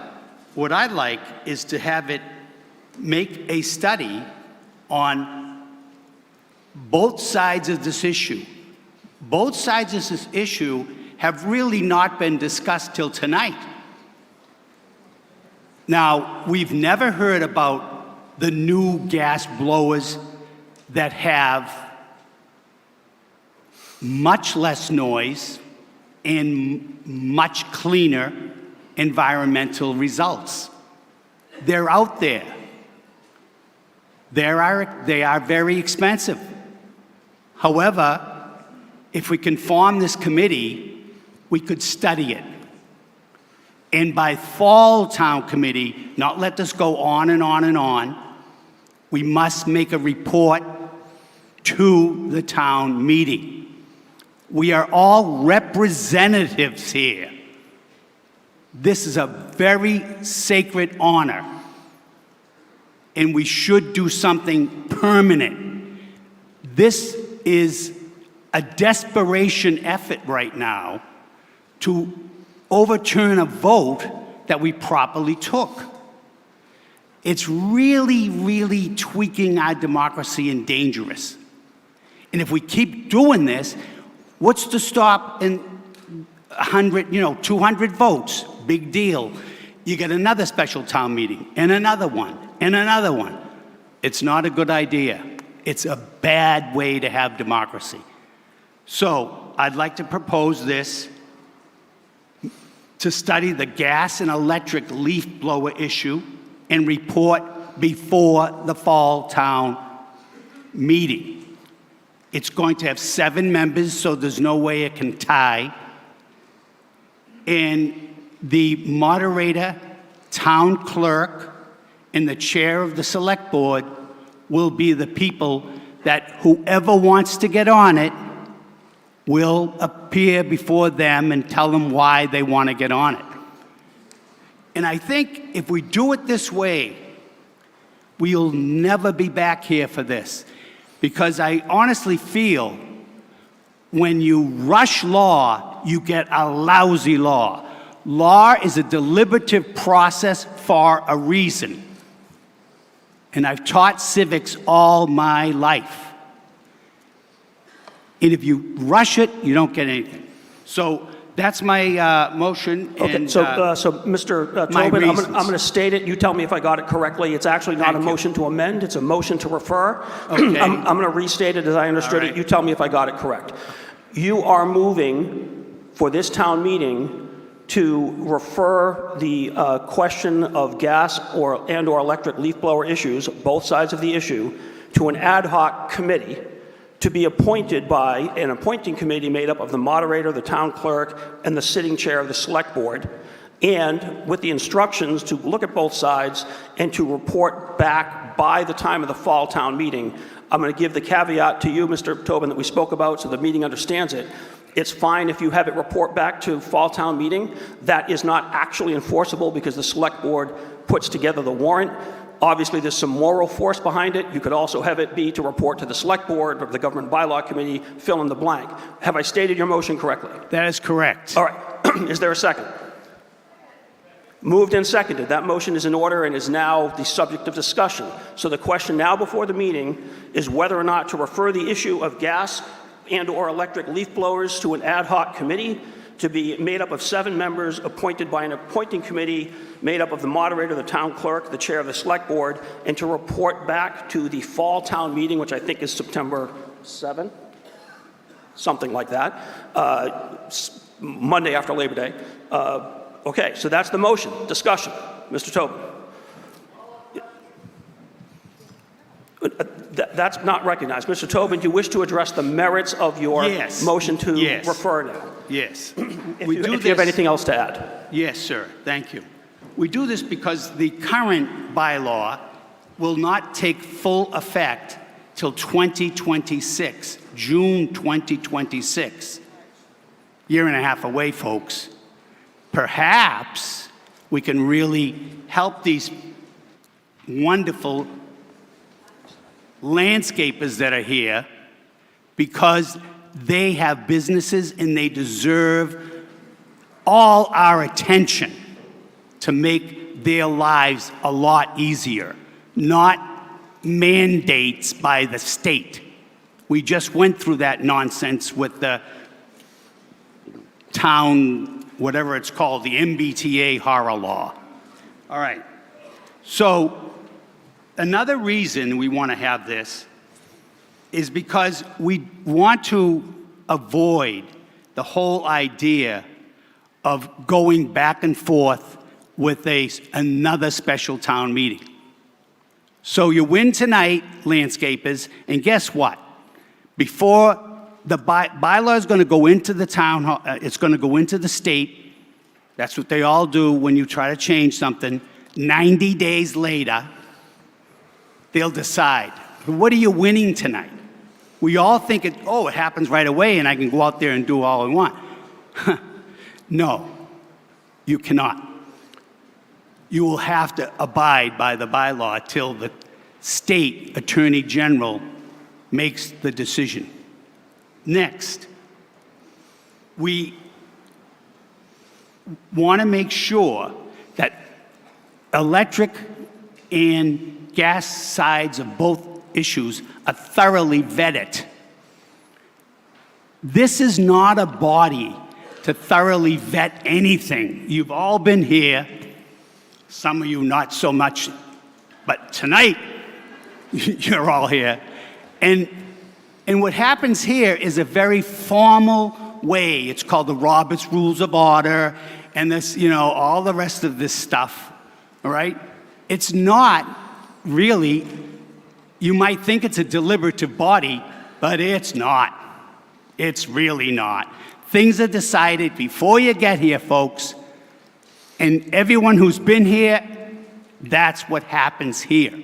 Speaker 14: what I'd like is to have it make a study on both sides of this issue. Both sides of this issue have really not been discussed till tonight. Now, we've never heard about the new gas blowers that have much less noise and much cleaner environmental results. They're out there. They are very expensive. However, if we can form this committee, we could study it. And by fall town committee, not let this go on and on and on, we must make a report to the town meeting. We are all representatives here. This is a very sacred honor, and we should do something permanent. This is a desperation effort right now to overturn a vote that we properly took. It's really, really tweaking our democracy and dangerous. And if we keep doing this, what's to stop in 100, 200 votes? Big deal. You get another special town meeting, and another one, and another one. It's not a good idea. It's a bad way to have democracy. So I'd like to propose this to study the gas and electric leaf blower issue and report before the fall town meeting. It's going to have 7 members, so there's no way it can tie. And the moderator, town clerk, and the chair of the select board will be the people that whoever wants to get on it will appear before them and tell them why they want to get on it. And I think if we do it this way, we'll never be back here for this. Because I honestly feel when you rush law, you get a lousy law. Law is a deliberative process for a reason. And I've taught civics all my life. And if you rush it, you don't get anything. So that's my motion.
Speaker 1: Okay,
Speaker 14: and,
Speaker 1: so Mr. Tobin, I'm going to state it. You tell me if I got it correctly. It's actually not a motion to amend. It's a motion to refer.
Speaker 14: Okay.
Speaker 1: I'm going to restate it as I understood it. You tell me if I got it correct. You are moving for this town meeting to refer the question of gas and or electric leaf blower issues, both sides of the issue, to an ad hoc committee to be appointed by an appointing committee made up of the moderator, the town clerk, and the sitting chair of the select board, and with the instructions to look at both sides and to report back by the time of the fall town meeting. I'm going to give the caveat to you, Mr. Tobin, that we spoke about so the meeting understands it. It's fine if you have it report back to fall town meeting. That is not actually enforceable because the select board puts together the warrant. Obviously, there's some moral force behind it. You could also have it be to report to the select board or the government bylaw committee, fill in the blank. Have I stated your motion correctly?
Speaker 14: That is correct.
Speaker 1: All right. Is there a second? Moved and seconded. That motion is in order and is now the subject of discussion. So the question now before the meeting is whether or not to refer the issue of gas and/or electric leaf blowers to an ad hoc committee to be made up of 7 members appointed by an appointing committee made up of the moderator, the town clerk, the chair of the select board, and to report back to the fall town meeting, which I think is September 7th, something like that, Monday after Labor Day. Okay, so that's the motion. Discussion. Mr. Tobin. That's not recognized. Mr. Tobin, do you wish to address the merits of your motion to refer now?
Speaker 14: Yes.
Speaker 1: If you have anything else to add.
Speaker 14: Yes, sir. Thank you. We do this because the current bylaw will not take full effect till 2026, June 2026. Year and a half away, folks. Perhaps we can really help these wonderful landscapers that are here because they have businesses and they deserve all our attention to make their lives a lot easier, not mandates by the state. We just went through that nonsense with the town, whatever it's called, the MBTA horror law. All right. So another reason we want to have this is because we want to avoid the whole idea of going back and forth with another special town meeting. So you win tonight, landscapers, and guess what? Before the bylaw is going to go into the town hall, it's going to go into the state. That's what they all do when you try to change something. 90 days later, they'll decide. What are you winning tonight? We all think it happens right away and I can go out there and do all I want. No, you cannot. You will have to abide by the bylaw till the state attorney general makes the decision. Next, we want to make sure that electric and gas sides of both issues are thoroughly vetted. This is not a body to thoroughly vet anything. You've all been here, some of you not so much, but tonight you're all here. And what happens here is a very formal way. It's called the Robert's Rules of Order and this, all the rest of this stuff, all right? It's not really, you might think it's a deliberative body, but it's not. It's really not. Things are decided before you get here, folks, and everyone who's been here, that's what happens here.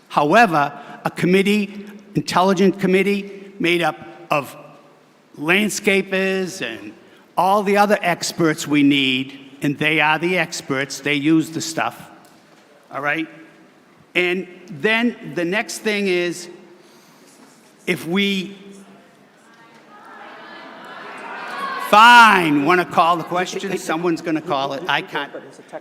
Speaker 14: However, a committee, intelligent committee made up of landscapers and all the other experts we need, and they are the experts, they use the stuff, all right? And then the next thing is, if we, fine, want to call the question? Someone's going to call it. I can't.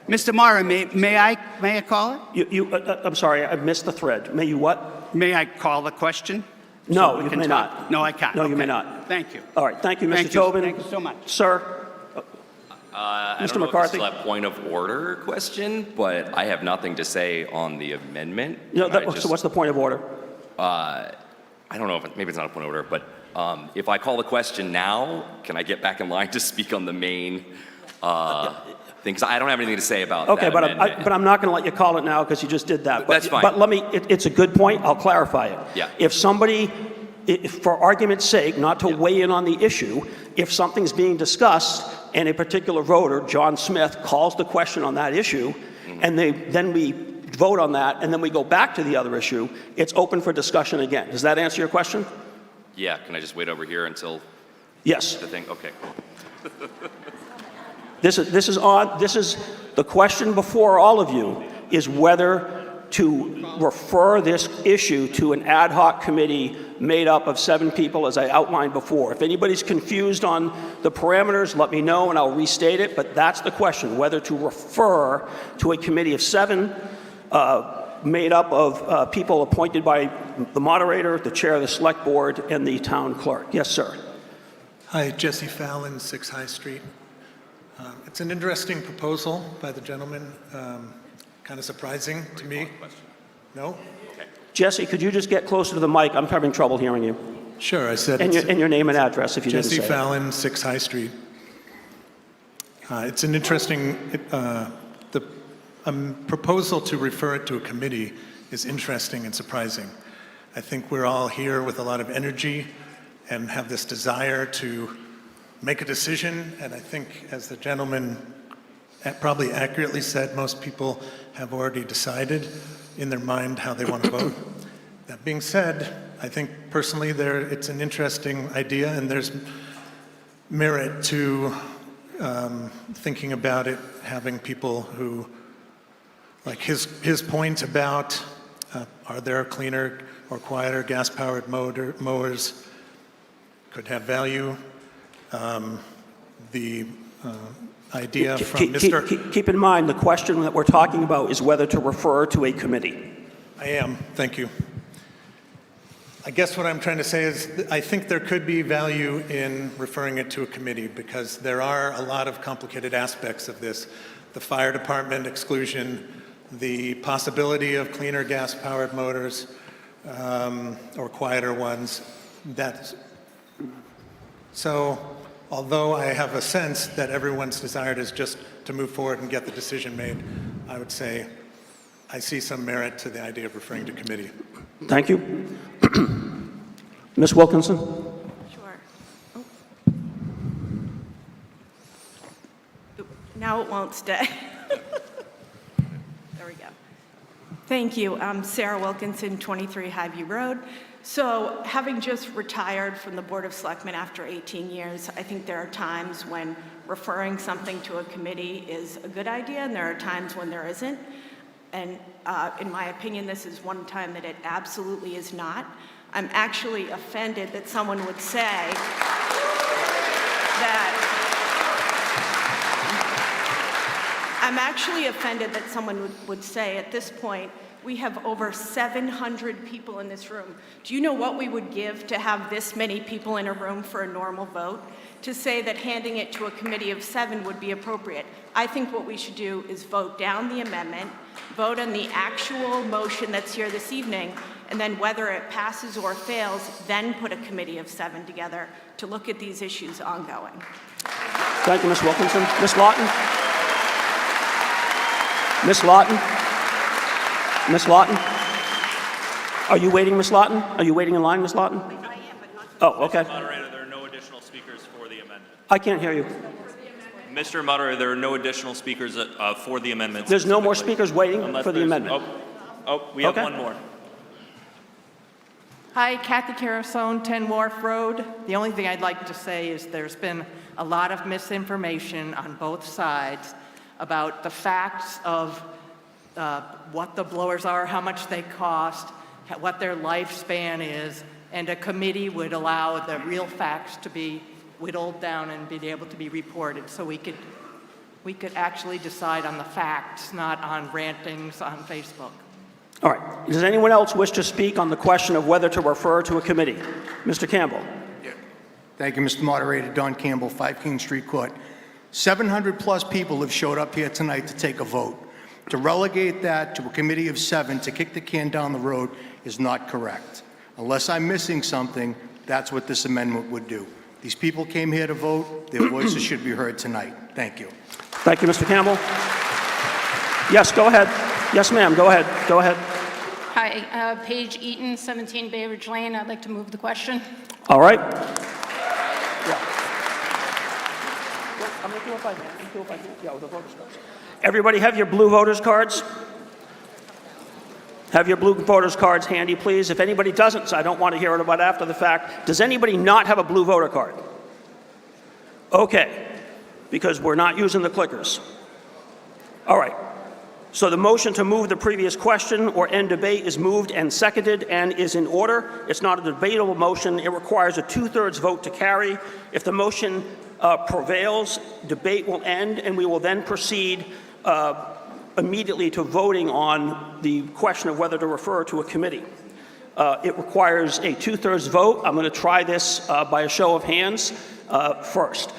Speaker 14: Mr. Mara, may I call it?
Speaker 1: I'm sorry, I missed the thread. May you what?
Speaker 14: May I call the question?
Speaker 1: No,
Speaker 14: So we
Speaker 1: you
Speaker 14: can
Speaker 1: may
Speaker 14: talk?
Speaker 1: not.
Speaker 14: No, I can't.
Speaker 1: No, you may
Speaker 14: Okay.
Speaker 1: not.
Speaker 14: Thank you.
Speaker 1: All right, thank you, Mr.
Speaker 14: Thank you.
Speaker 1: Tobin.
Speaker 14: Thank you so much.
Speaker 1: Sir?
Speaker 15: I
Speaker 1: Mr.
Speaker 15: don't know
Speaker 1: McCarthy?
Speaker 15: if this is a point of order question, but I have nothing to say on the amendment.
Speaker 1: So what's the point of order?
Speaker 15: I don't know if maybe it's not a point of order, but if I call the question now, can I get back in line to speak on the main thing? Because I don't have anything to say about
Speaker 1: Okay,
Speaker 15: that
Speaker 1: but
Speaker 15: amendment.
Speaker 1: I'm not going to let you call it now because you just did that.
Speaker 15: That's fine.
Speaker 1: But it's a good point. I'll clarify it.
Speaker 15: Yeah.
Speaker 1: If somebody, for argument's sake, not to weigh in on the issue, if something's being discussed and a particular voter, John Smith, calls the question on that issue, and then we vote on that, and then we go back to the other issue, it's open for discussion again. Does that answer your question?
Speaker 15: Yeah, can I just wait over here until
Speaker 1: Yes.
Speaker 15: the thing? Okay.
Speaker 1: This is the question before all of you is whether to refer this issue to an ad hoc committee made up of 7 people, as I outlined before. If anybody's confused on the parameters, let me know and I'll restate it, but that's the question, whether to refer to a committee of 7 made up of people appointed by the moderator, the chair of the select board, and the town clerk. Yes, sir.
Speaker 16: Hi, Jesse Fallon, 6 High Street. It's an interesting proposal by the gentleman, kind of surprising to me. No?
Speaker 1: Jesse, could you just get closer to the mic? I'm having trouble hearing you.
Speaker 16: Sure, I said
Speaker 1: And your name and address, if you didn't say
Speaker 16: Jesse
Speaker 1: it.
Speaker 16: Fallon, 6 High Street. It's an interesting, the proposal to refer it to a committee is interesting and surprising. I think we're all here with a lot of energy and have this desire to make a decision, and I think, as the gentleman probably accurately said, most people have already decided in their mind how they want to vote. That being said, I think personally it's an interesting idea, and there's merit to thinking about it, having people who, like his point about are there cleaner or quieter gas-powered mowers could have value. The idea from Mr.
Speaker 1: Keep in mind, the question that we're talking about is whether to refer to a committee.
Speaker 16: I am, thank you. I guess what I'm trying to say is I think there could be value in referring it to a committee because there are a lot of complicated aspects of this. The fire department exclusion, the possibility of cleaner gas-powered motors or quieter ones. So although I have a sense that everyone's desire is just to move forward and get the decision made, I would say I see some merit to the idea of referring to committee.
Speaker 1: Thank you. Ms. Wilkinson?
Speaker 17: Sure. Oh. Now it won't stay. There we go. Thank you. I'm Sarah Wilkinson, 23 Highview Road. So having just retired from the Board of Selectmen after 18 years, I think there are times when referring something to a committee is a good idea, and there are times when there isn't. And in my opinion, this is one time that it absolutely is not. I'm actually offended that someone would say that would say at this point, we have over 700 people in this room. Do you know what we would give to have this many people in a room for a normal vote? To say that handing it to a committee of 7 would be appropriate. I think what we should do is vote down the amendment, vote on the actual motion that's here this evening, and then whether it passes or fails, then put a committee of 7 together to look at these issues ongoing.
Speaker 1: Thank you, Ms. Wilkinson. Ms. Lawton? Ms. Lawton? Ms. Lawton? Are you waiting, Ms. Lawton? Are you waiting in line, Ms. Lawton? I am, but not. Oh, okay.
Speaker 3: Mr. Moderator, there are no additional speakers for the amendment.
Speaker 1: I can't hear you.
Speaker 3: Mr. Moderator, there are no additional speakers for the amendment.
Speaker 1: There's no more speakers waiting
Speaker 3: Unless
Speaker 1: for the
Speaker 3: there's-
Speaker 1: amendment.
Speaker 3: we have
Speaker 1: Okay.
Speaker 3: one more.
Speaker 18: Hi, Kathy Carasone, 10 Wharf Road. The only thing I'd like to say is there's been a lot of misinformation on both sides about the facts of what the blowers are, how much they cost, what their lifespan is, and a committee would allow the real facts to be whittled down and be able to be reported so we could actually decide on the facts, not on rantings on Facebook.
Speaker 1: All right. Does anyone else wish to speak on the question of whether to refer to a committee? Mr. Campbell.
Speaker 12: Thank you, Mr. Moderator. Don Campbell, 5 King Street Court. 700 plus people have showed up here tonight to take a vote. To relegate that to a committee of 7 to kick the can down the road is not correct. Unless I'm missing something, that's what this amendment would do. These people came here to vote. Their voices should be heard tonight. Thank you.
Speaker 1: Thank you, Mr. Campbell. Yes, go ahead. Yes, ma'am. Go ahead. Go ahead.
Speaker 19: Hi, Paige Eaton, 17 Bay Ridge Lane. I'd like to move the question.
Speaker 1: All right. Everybody have your blue voters cards? Have your blue voters cards handy, please. If anybody doesn't, so I don't want to hear it about after the fact. Does anybody not have a blue voter card? Okay, because we're not using the clickers. All right. So the motion to move the previous question or end debate is moved and seconded and is in order. It's not a debatable motion. It requires a 2/3 vote to carry. If the motion prevails, debate will end, and we will then proceed immediately to voting on the question of whether to refer to a committee. It requires a 2/3 vote. I'm going to try this by a show of hands first.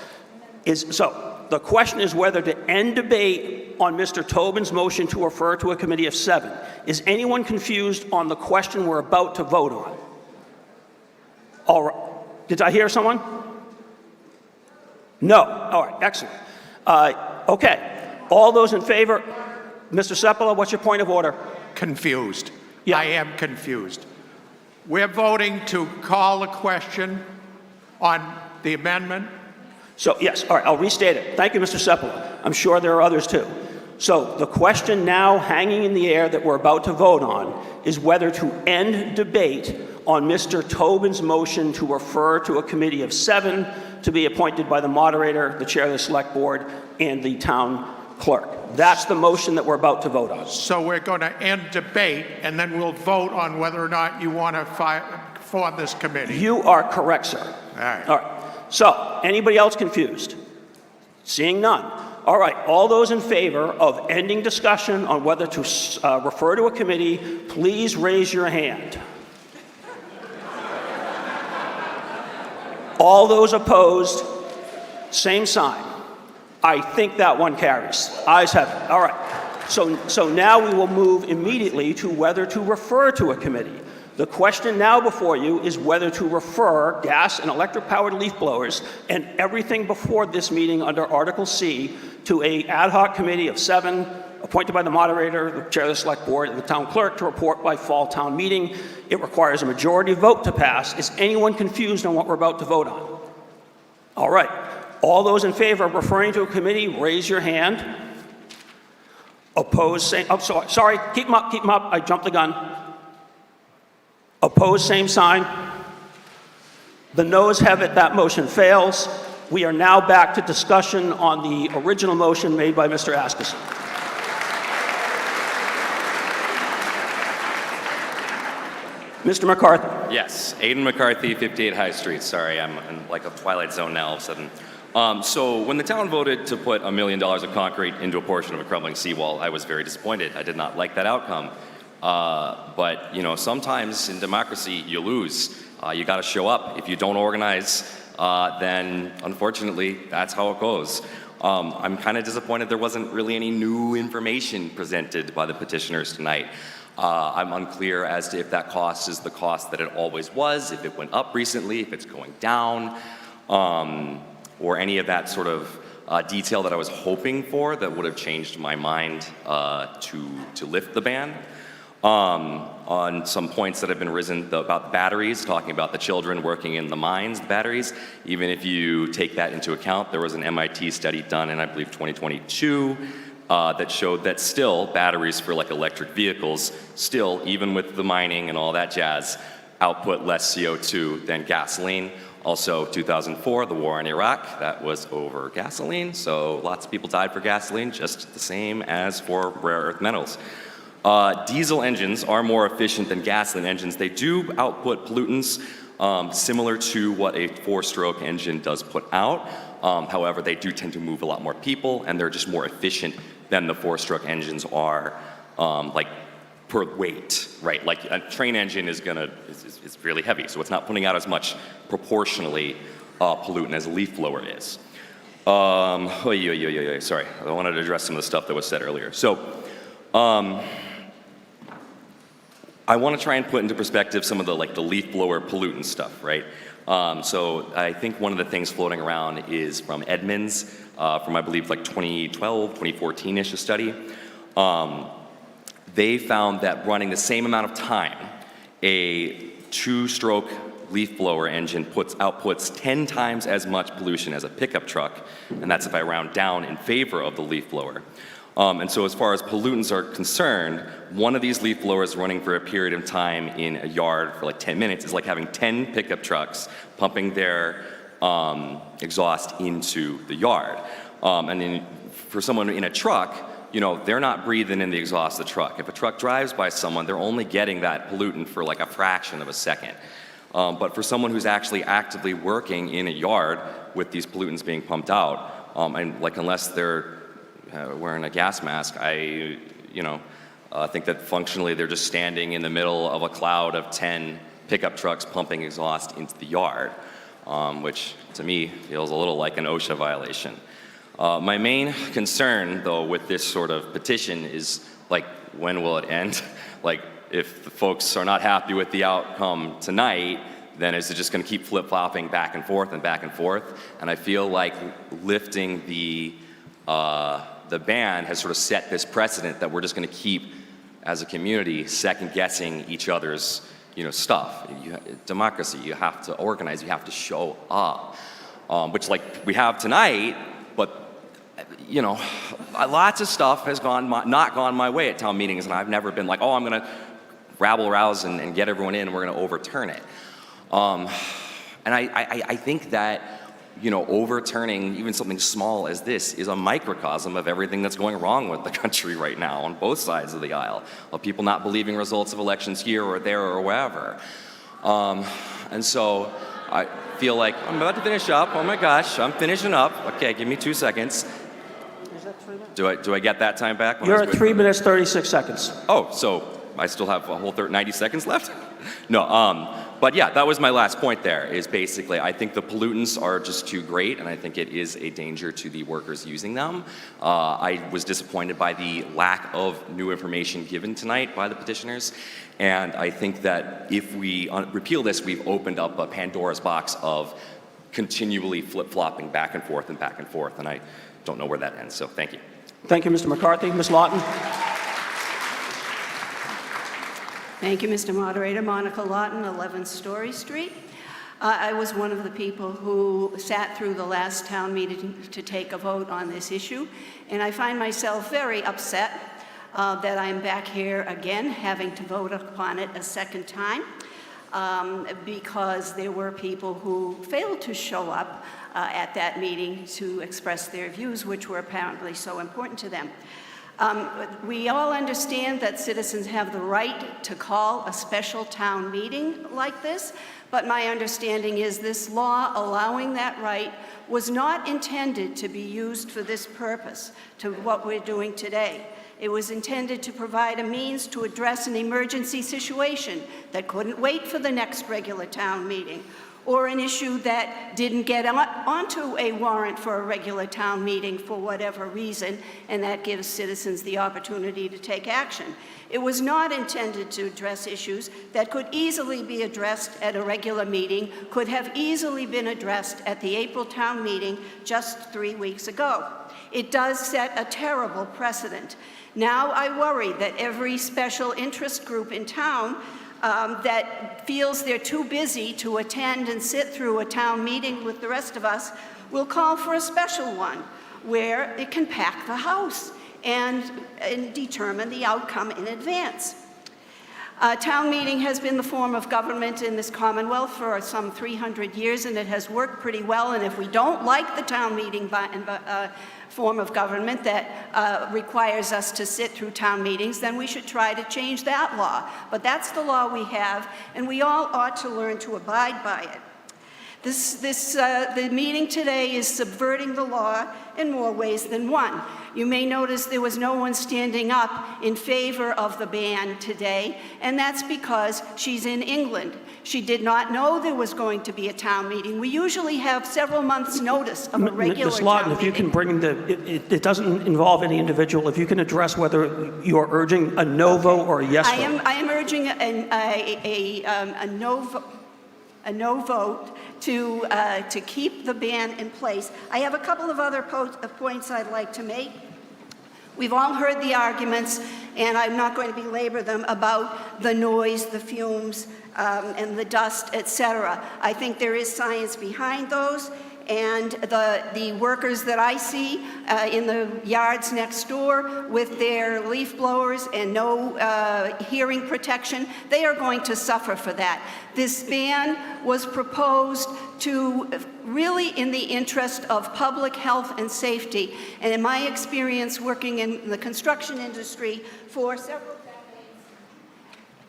Speaker 1: The question is whether to end debate on Mr. Tobin's motion to refer to a committee of 7. Is anyone confused on the question we're about to vote on? All right. Did I hear someone? No. All right. Excellent. Okay. All those in favor? Mr. Sepala, what's your point of order?
Speaker 20: Confused. Yeah. I am confused. We're voting to call a question on the amendment.
Speaker 1: So, yes, all right, I'll restate it. Thank you, Mr. Sepala. I'm sure there are others too. So, the question now hanging in the air that we're about to vote on is whether to end debate on Mr. Tobin's motion to refer to a committee of 7 to be appointed by the moderator, the chair of the select board, and the town clerk. That's the motion that we're about to vote on.
Speaker 20: So we're going to end debate, and then we'll vote on whether or not you want to form this committee.
Speaker 1: You are correct, sir.
Speaker 20: All right.
Speaker 1: All right. So, anybody else confused? Seeing none. All right, all those in favor of ending discussion on whether to refer to a committee, please raise your hand. All those opposed, same sign. I think that one carries. Ayes have it. All right. So now we will move immediately to whether to refer to a committee. The question now before you is whether to refer gas and electric-powered leaf blowers and everything before this meeting under Article C to an ad hoc committee of 7, appointed by the moderator, the chair of the select board, and the town clerk to report by fall town meeting. It requires a majority vote to pass. Is anyone confused on what we're about to vote on? All right. All those in favor of referring to a committee, raise your hand. Opposed, say, oh, sorry, keep them up, I jumped the gun. Opposed, same sign. The noes have it, that motion fails. We are now back to discussion on the original motion made by Mr. Askeson. Mr. McCarthy.
Speaker 15: Yes, Aidan McCarthy, 58 High Street. Sorry, I'm in like a twilight zone now all of a sudden. So when the town voted to put $1 million of concrete into a portion of a crumbling seawall, I was very disappointed. I did not like that outcome. But, you know, sometimes in democracy, you lose. You got to show up. If you don't organize, then unfortunately, that's how it goes. I'm kind of disappointed there wasn't really any new information presented by the petitioners tonight. I'm unclear as to if that cost is the cost that it always was, if it went up recently, if it's going down, or any of that sort of detail that I was hoping for that would have changed my mind to lift the ban. On some points that have been risen about the batteries, talking about the children working in the mines, the batteries. Even if you take that into account, there was an MIT study done in, I believe, 2022 that showed that still batteries for like electric vehicles, still, even with the mining and all that jazz, output less CO2 than gasoline. Also, 2004, the war in Iraq, that was over gasoline, so lots of people died for gasoline, just the same as for rare earth metals. Diesel engines are more efficient than gasoline engines. They do output pollutants similar to what a 4-stroke engine does put out. However, they do tend to move a lot more people, and they're just more efficient than the 4-stroke engines are, like per weight, right? Like a train engine is really heavy, so it's not putting out as much proportionally pollutant as a leaf blower is. Sorry, I wanted to address some of the stuff that was said earlier. So, I want to try and put into perspective some of the leaf blower pollutant stuff, right? So I think one of the things floating around is from Edmunds, from I believe like 2012, 2014-ish a study. They found that running the same amount of time, a 2-stroke leaf blower engine outputs 10 times as much pollution as a pickup truck, and that's if I round down in favor of the leaf blower. And so as far as pollutants are concerned, one of these leaf blowers running for a period of time in a yard for like 10 minutes is like having 10 pickup trucks pumping their exhaust into the yard. And then for someone in a truck, you know, they're not breathing in the exhaust of the truck. If a truck drives by someone, they're only getting that pollutant for like a fraction of a second. But for someone who's actually actively working in a yard with these pollutants being pumped out, and like unless they're wearing a gas mask, I think that functionally they're just standing in the middle of a cloud of 10 pickup trucks pumping exhaust into the yard, which to me feels a little like an OSHA violation. My main concern, though, with this sort of petition is, like, when will it end? Like, if the folks are not happy with the outcome tonight, then is it just going to keep flip-flopping back and forth and back and forth? And I feel like lifting the ban has sort of set this precedent that we're just going to keep, as a community, second-guessing each other's, stuff. Democracy, you have to organize, you have to show up, which, like, we have tonight, but lots of stuff has not gone my way at town meetings, and I've never been like, oh, I'm going to rabble-rouse and get everyone in, and we're going to overturn it. And I think that, overturning even something small as this is a microcosm of everything that's going wrong with the country right now on both sides of the aisle, of people not believing results of elections here or there or wherever. And so I feel like I'm about to finish up. Oh my gosh, I'm finishing up. Okay, give me 2 seconds. Do I get that time back?
Speaker 1: You're at 3 minutes, 36 seconds.
Speaker 15: Oh, so I still have a whole 90 seconds left? No, but yeah, that was my last point there, is basically I think the pollutants are just too great, and I think it is a danger to the workers using them. I was disappointed by the lack of new information given tonight by the petitioners, and I think that if we repeal this, we've opened up a Pandora's box of continually flip-flopping back and forth, and I don't know where that ends, so thank you.
Speaker 1: Thank you, Mr. McCarthy. Ms. Lawton?
Speaker 17: Thank you, Mr. Moderator. Monica Lawton, 11 Story Street. I was one of the people who sat through the last town meeting to take a vote on this issue, and I find myself very upset that I'm back here again having to vote upon it a second time because there were people who failed to show up at that meeting to express their views, which were apparently so important to them. We all understand that citizens have the right to call a special town meeting like this, but my understanding is this law allowing that right was not intended to be used for this purpose, to what we're doing today. It was intended to provide a means to address an emergency situation that couldn't wait for the next regular town meeting, or an issue that didn't get onto a warrant for a regular town meeting for whatever reason, and that gives citizens the opportunity to take action. It was not intended to address issues that could easily be addressed at a regular meeting, could have easily been addressed at the April town meeting just 3 weeks ago. It does set a terrible precedent. Now I worry that every special interest group in town that feels they're too busy to attend and sit through a town meeting with the rest of us will call for a special one where it can pack the house and determine the outcome in advance. Town meeting has been the form of government in this Commonwealth for some 300 years, and it has worked pretty well. And if we don't like the town meeting form of government that requires us to sit through town meetings, then we should try to change that law. But that's the law we have, and we all ought to learn to abide by it. The meeting today is subverting the law in more ways than one. You may notice there was no one standing up in favor of the ban today, and that's because she's in England. She did not know there was going to be a town meeting. We usually have several months' notice of a regular
Speaker 1: Ms. Lawton,
Speaker 17: town
Speaker 1: if you
Speaker 17: meeting.
Speaker 1: can bring it doesn't involve any individual, if you can address whether you're urging a no vote or a yes vote.
Speaker 17: I am urging a no vote to keep the ban in place. I have a couple of other points I'd like to make. We've all heard the arguments, and I'm not going to belabor them, about the noise, the fumes, and the dust, etc. I think there is science behind those, and the workers that I see in the yards next door with their leaf blowers and no hearing protection, they are going to suffer for that. This ban was proposed to really in the interest of public health and safety. And in my experience working in the construction industry for several decades,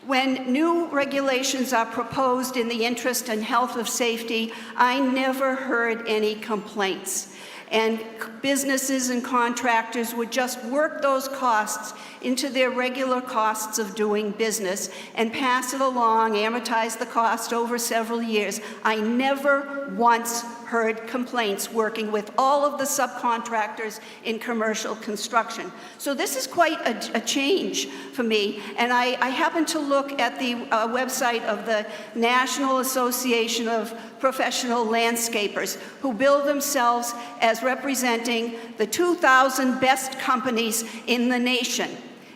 Speaker 17: when new regulations are proposed in the interest and health of safety, I never heard any complaints. And businesses and contractors would just work those costs into their regular costs of doing business and pass it along, amortize the cost over several years. I never once heard complaints working with all of the subcontractors in commercial construction. So this is quite a change for me. And I happened to look at the website of the National Association of Professional Landscapers, who bill themselves as representing the 2,000 best companies in the nation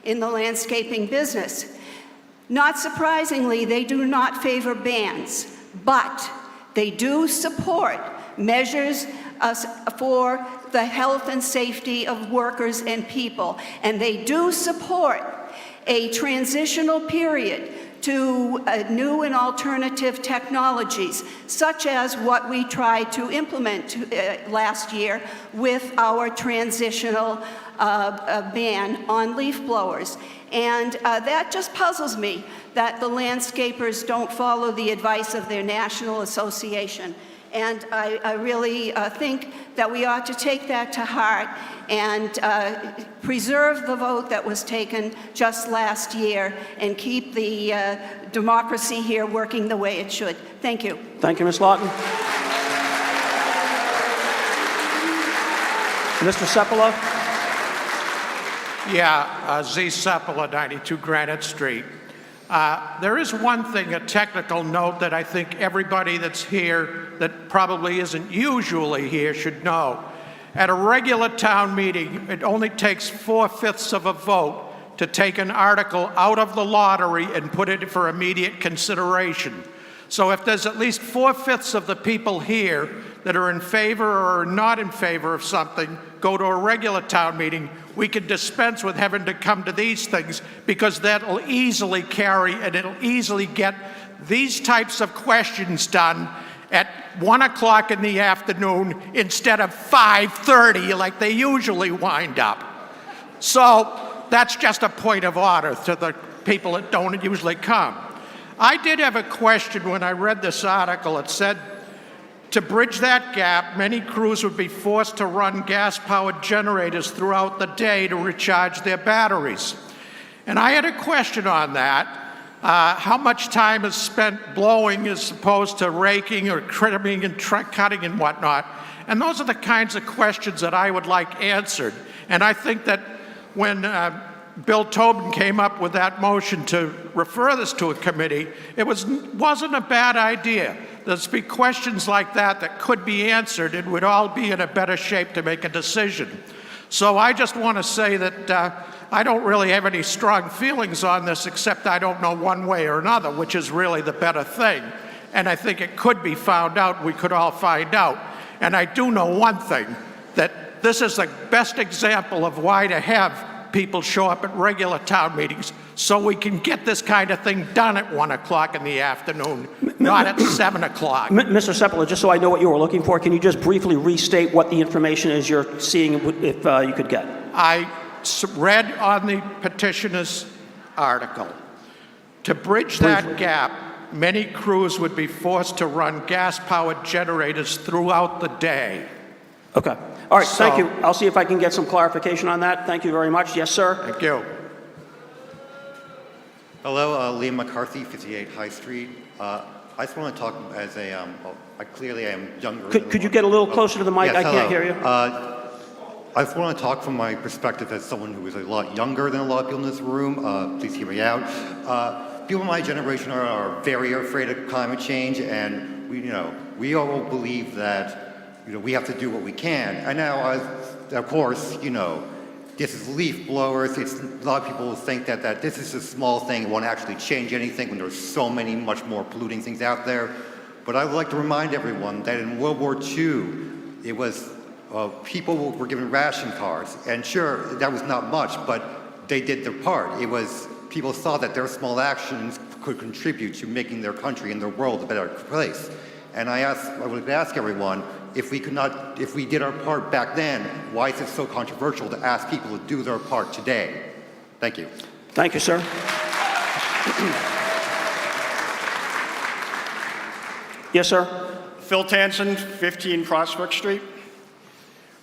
Speaker 17: in the landscaping business. Not surprisingly, they do not favor bans, but they do support measures for the health and safety of workers and people. And they do support a transitional period to new and alternative technologies, such as what we tried to implement last year with our transitional ban on leaf blowers. And that just puzzles me that the landscapers don't follow the advice of their national association. And I really think that we ought to take that to heart and preserve the vote that was taken just last year and keep the democracy here working the way it should. Thank you.
Speaker 1: Thank you, Ms. Lawton. Mr. Sepula?
Speaker 20: Yeah, Z. Sepula, 92 Granite Street. There is one thing, a technical note that I think everybody that's here that probably isn't usually here should know. At a regular town meeting, it only takes 4/5 of a vote to take an article out of the lottery and put it for immediate consideration. So if there's at least 4/5 of the people here that are in favor or are not in favor of something go to a regular town meeting, we can dispense with having to come to these things, because that'll easily carry and it'll easily get these types of questions done at 1 o'clock in the afternoon instead of 5:30 like they usually wind up. So that's just a point of order to the people that don't usually come. I did have a question when I read this article. It said, to bridge that gap, many crews would be forced to run gas-powered generators throughout the day to recharge their batteries. And I had a question on that. How much time is spent blowing as opposed to raking or trimming and cutting and whatnot? And those are the kinds of questions that I would like answered. And I think that when Bill Tobin came up with that motion to refer this to a committee, it wasn't a bad idea. There's be questions like that could be answered, and we'd all be in a better shape to make a decision. So I just want to say that I don't really have any strong feelings on this, except I don't know one way or another, which is really the better thing. And I think it could be found out, we could all find out. And I do know one thing, that this is the best example of why to have people show up at regular town meetings, so we can get this kind of thing done at 1 o'clock in the afternoon, not at 7 o'clock.
Speaker 1: Mr. Sepula, just so I know what you were looking for, can you just briefly restate what the information is you're seeing, if you could get?
Speaker 20: I read on the petitioner's article, to bridge that gap, many crews would be forced to run gas-powered generators throughout the day.
Speaker 1: Okay. All right, thank you. I'll see if I can get some clarification on that. Thank you very much. Yes, sir?
Speaker 20: Thank you.
Speaker 21: Hello, Liam McCarthy, 58 High Street. I just want to talk as a, clearly I am younger.
Speaker 1: Could you get a little closer to the mic?
Speaker 21: Yes,
Speaker 1: I can't hear you.
Speaker 21: I just want to talk from my perspective as someone who is a lot younger than a lot of people in this room. Please hear me out. People in my generation are very afraid of climate change, and we all believe that we have to do what we can. And now, of course, this is leaf blowers. A lot of people think that this is a small thing. It won't actually change anything when there's so many much more polluting things out there. But I would like to remind everyone that in World War II, it was people were given ration cards. And sure, that was not much, but they did their part. It was people saw that their small actions could contribute to making their country and their world a better place. And I would ask everyone, if we did our part back then, why is it so controversial to ask people to do their part today? Thank you.
Speaker 1: Thank you, sir. Yes, sir.
Speaker 3: Phil Tansen, 15 Prospect Street.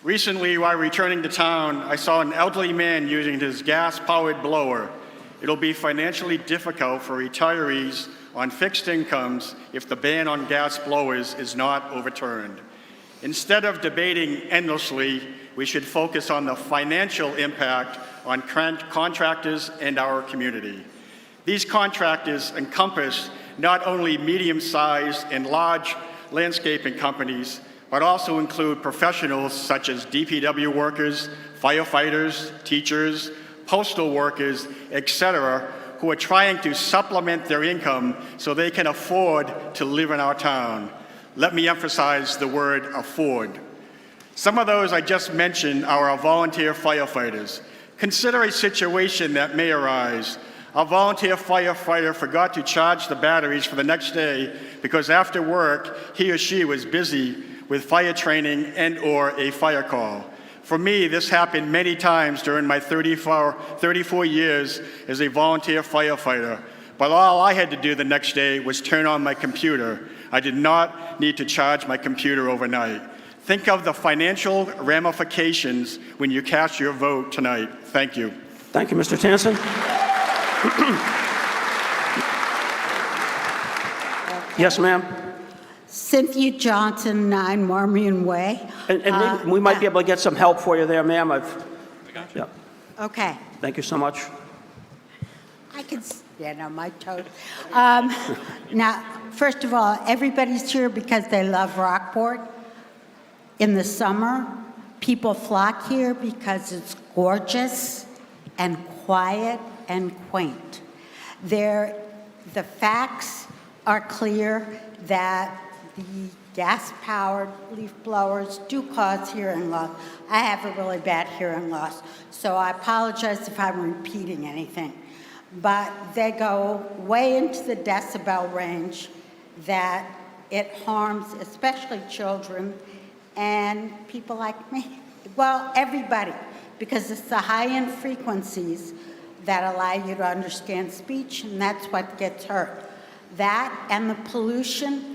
Speaker 3: Recently, while returning to town, I saw an elderly man using his gas-powered blower. It'll be financially difficult for retirees on fixed incomes if the ban on gas blowers is not overturned. Instead of debating endlessly, we should focus on the financial impact on contractors and our community. These contractors encompass not only medium-sized and large landscaping companies, but also include professionals such as DPW workers, firefighters, teachers, postal workers, etc., who are trying to supplement their income so they can afford to live in our town. Let me emphasize the word afford. Some of those I just mentioned are our volunteer firefighters. Consider a situation that may arise. A volunteer firefighter forgot to charge the batteries for the next day because after work, he or she was busy with fire training and/or a fire call. For me, this happened many times during my 34 years as a volunteer firefighter, but all I had to do the next day was turn on my computer. I did not need to charge my computer overnight. Think of the financial ramifications when you cast your vote tonight. Thank you.
Speaker 1: Thank you, Mr. Tansen. Yes, ma'am.
Speaker 4: Cynthia Johnson, 9 Marmion Way.
Speaker 1: And maybe we might be able to get some help for you there, ma'am. Yeah.
Speaker 4: Okay.
Speaker 1: Thank you so much.
Speaker 4: I can stand on my toes. Now, first of all, everybody's here because they love Rockport. In the summer, people flock here because it's gorgeous and quiet and quaint. The facts are clear that the gas-powered leaf blowers do cause hearing loss. I have a really bad hearing loss, so I apologize if I'm repeating anything. But they go way into the decibel range that it harms especially children and people like me. Well, everybody, because it's the high-end frequencies that allow you to understand speech, and that's what gets hurt. That and the pollution,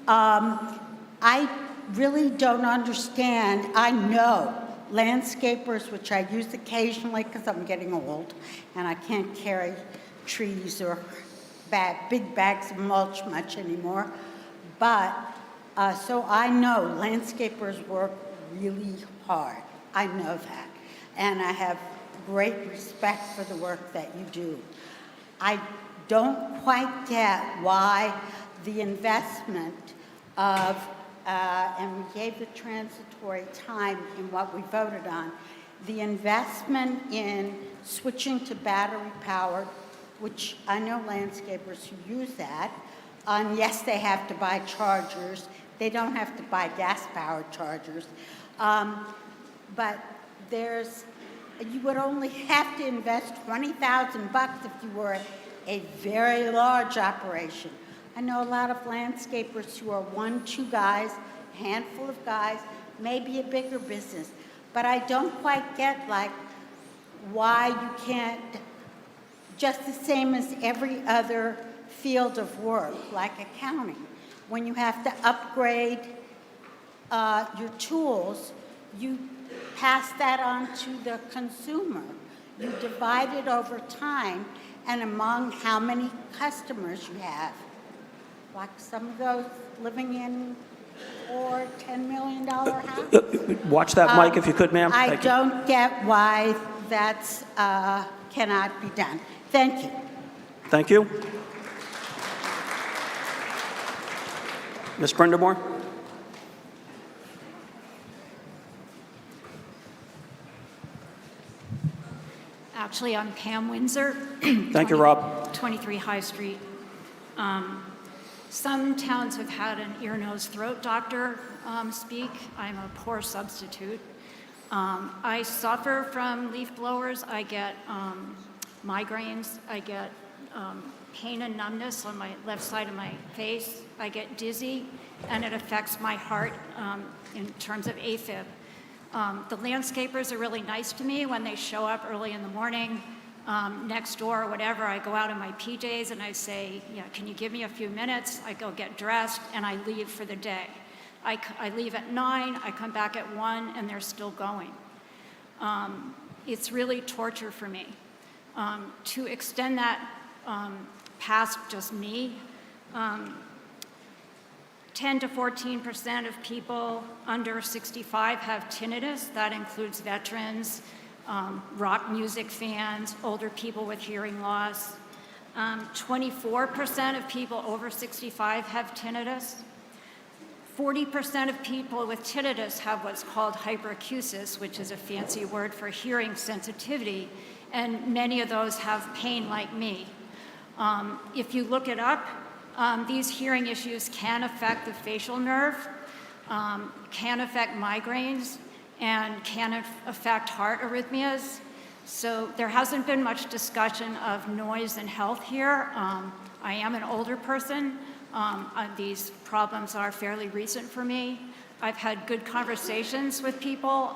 Speaker 4: I really don't understand. I know landscapers, which I use occasionally because I'm getting old and I can't carry trees or big bags of mulch much anymore. But, so I know landscapers work really hard. I know that. And I have great respect for the work that you do. I don't quite get why the investment of, and we gave the transitory time in what we voted on, the investment in switching to battery-powered, which I know landscapers who use that, yes, they have to buy chargers. They don't have to buy gas-powered chargers. But you would only have to invest $20,000 if you were a very large operation. I know a lot of landscapers who are 1, 2 guys, a handful of guys, maybe a bigger business. But I don't quite get why you can't, just the same as every other field of work, like accounting. When you have to upgrade your tools, you pass that on to the consumer. You divide it over time and among how many customers you have. Like some of those living in $4, $10 million houses.
Speaker 1: Watch that mic if you could, ma'am.
Speaker 4: I don't get why that's cannot be done. Thank you.
Speaker 1: Thank you. Ms. Brindamore?
Speaker 22: Actually, I'm Pam Windsor.
Speaker 1: Thank you, Rob.
Speaker 22: 23 High Street. Some towns have had an ear, nose, throat doctor speak. I'm a poor substitute. I suffer from leaf blowers. I get migraines. I get pain and numbness on my left side of my face. I get dizzy, and it affects my heart in terms of AFib. The landscapers are really nice to me when they show up early in the morning, next door or whatever. I go out in my PJs and I say, yeah, can you give me a few minutes? I go get dressed and I leave for the day. I leave at 9, I come back at 1, and they're still going. It's really torture for me. To extend that past just me, 10 to 14% of people under 65 have tinnitus. That includes veterans, rock music fans, older people with hearing loss. 24% of people over 65 have tinnitus. 40% of people with tinnitus have what's called hyperacusis, which is a fancy word for hearing sensitivity, and many of those have pain like me. If you look it up, these hearing issues can affect the facial nerve, can affect migraines, and can affect heart arrhythmias. So there hasn't been much discussion of noise and health here. I am an older person. These problems are fairly recent for me. I've had good conversations with people.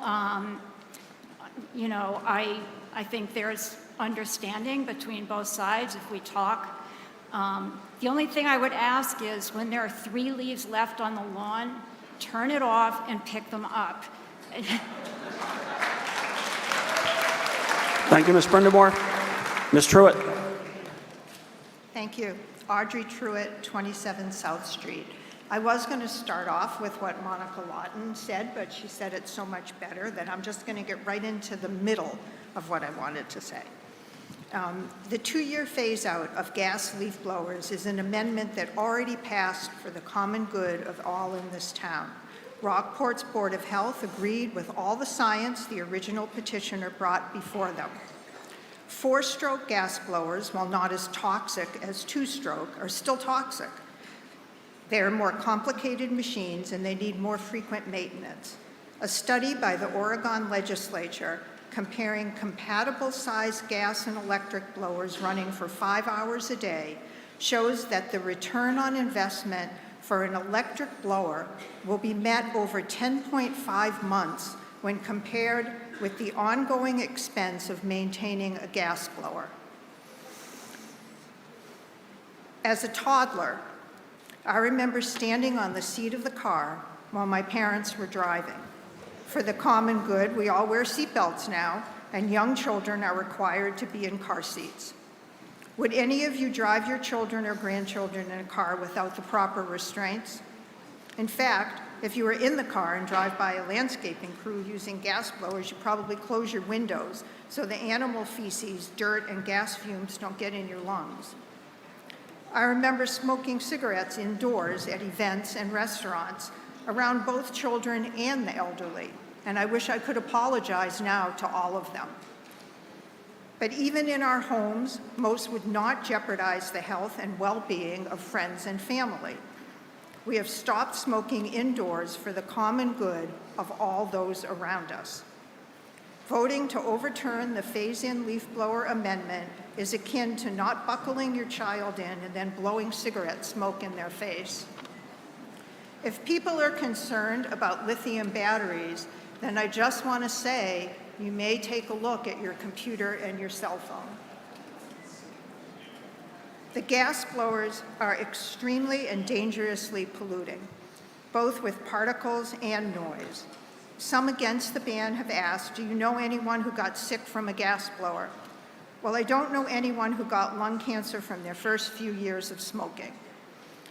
Speaker 22: You know, I think there's understanding between both sides if we talk. The only thing I would ask is when there are 3 leaves left on the lawn, turn it off and pick them up.
Speaker 1: Thank you, Ms. Brindamore. Ms. Truitt.
Speaker 2: Thank you. Audrey Truitt, 27 South Street. I was going to start off with what Monica Lawton said, but she said it so much better that I'm just going to get right into the middle of what I wanted to say. The 2-year phase-out of gas leaf blowers is an amendment that already passed for the common good of all in this town. Rockport's Board of Health agreed with all the science the original petitioner brought before them. 4-stroke gas blowers, while not as toxic as 2-stroke, are still toxic. They are more complicated machines and they need more frequent maintenance. A study by the Oregon legislature comparing compatible size gas and electric blowers running for 5 hours a day shows that the return on investment for an electric blower will be met over 10.5 months when compared with the ongoing expense of maintaining a gas blower. As a toddler, I remember standing on the seat of the car while my parents were driving. For the common good, we all wear seatbelts now, and young children are required to be in car seats. Would any of you drive your children or grandchildren in a car without the proper restraints? In fact, if you were in the car and drive by a landscaping crew using gas blowers, you probably close your windows so the animal feces, dirt, and gas fumes don't get in your lungs. I remember smoking cigarettes indoors at events and restaurants around both children and the elderly, and I wish I could apologize now to all of them. But even in our homes, most would not jeopardize the health and well-being of friends and family. We have stopped smoking indoors for the common good of all those around us. Voting to overturn the phase-in leaf blower amendment is akin to not buckling your child in and then blowing cigarette smoke in their face. If people are concerned about lithium batteries, then I just want to say you may take a look at your computer and your cell phone. The gas blowers are extremely and dangerously polluting, both with particles and noise. Some against the ban have asked, do you know anyone who got sick from a gas blower? Well, I don't know anyone who got lung cancer from their first few years of smoking.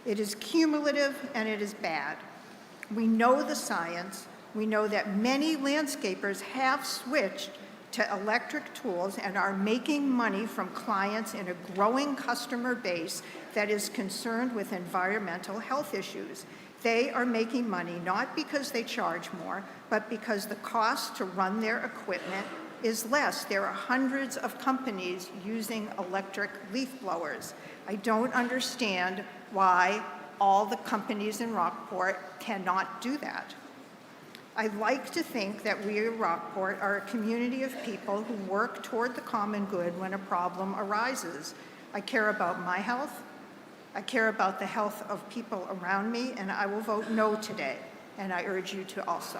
Speaker 2: It is cumulative and it is bad. We know the science. We know that many landscapers have switched to electric tools and are making money from clients in a growing customer base that is concerned with environmental health issues. They are making money not because they charge more, but because the cost to run their equipment is less. There are hundreds of companies using electric leaf blowers. I don't understand why all the companies in Rockport cannot do that. I like to think that we at Rockport are a community of people who work toward the common good when a problem arises. I care about my health, I care about the health of people around me, and I will vote no today, and I urge you to also.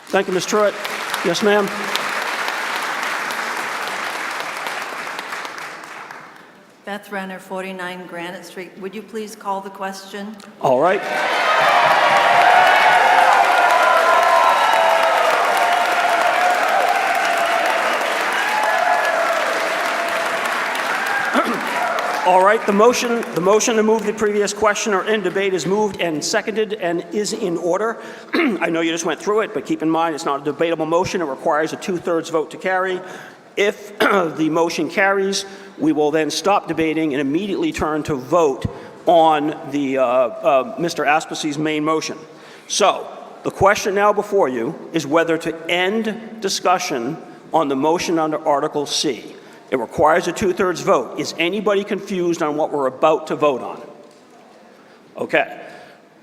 Speaker 1: Thank you, Ms. Truitt. Yes, ma'am.
Speaker 5: Beth Renner, 49 Granite Street. Would you please call the question?
Speaker 1: All right. All right, the motion to move the previous question or in debate is moved and seconded and is in order. I know you just went through it, but keep in mind it's not a debatable motion. It requires a 2/3 vote to carry. If the motion carries, we will then stop debating and immediately turn to vote on the Mr. Aspacy's main motion. So the question now before you is whether to end discussion on the motion under Article C. It requires a 2/3 vote. Is anybody confused on what we're about to vote on? Okay.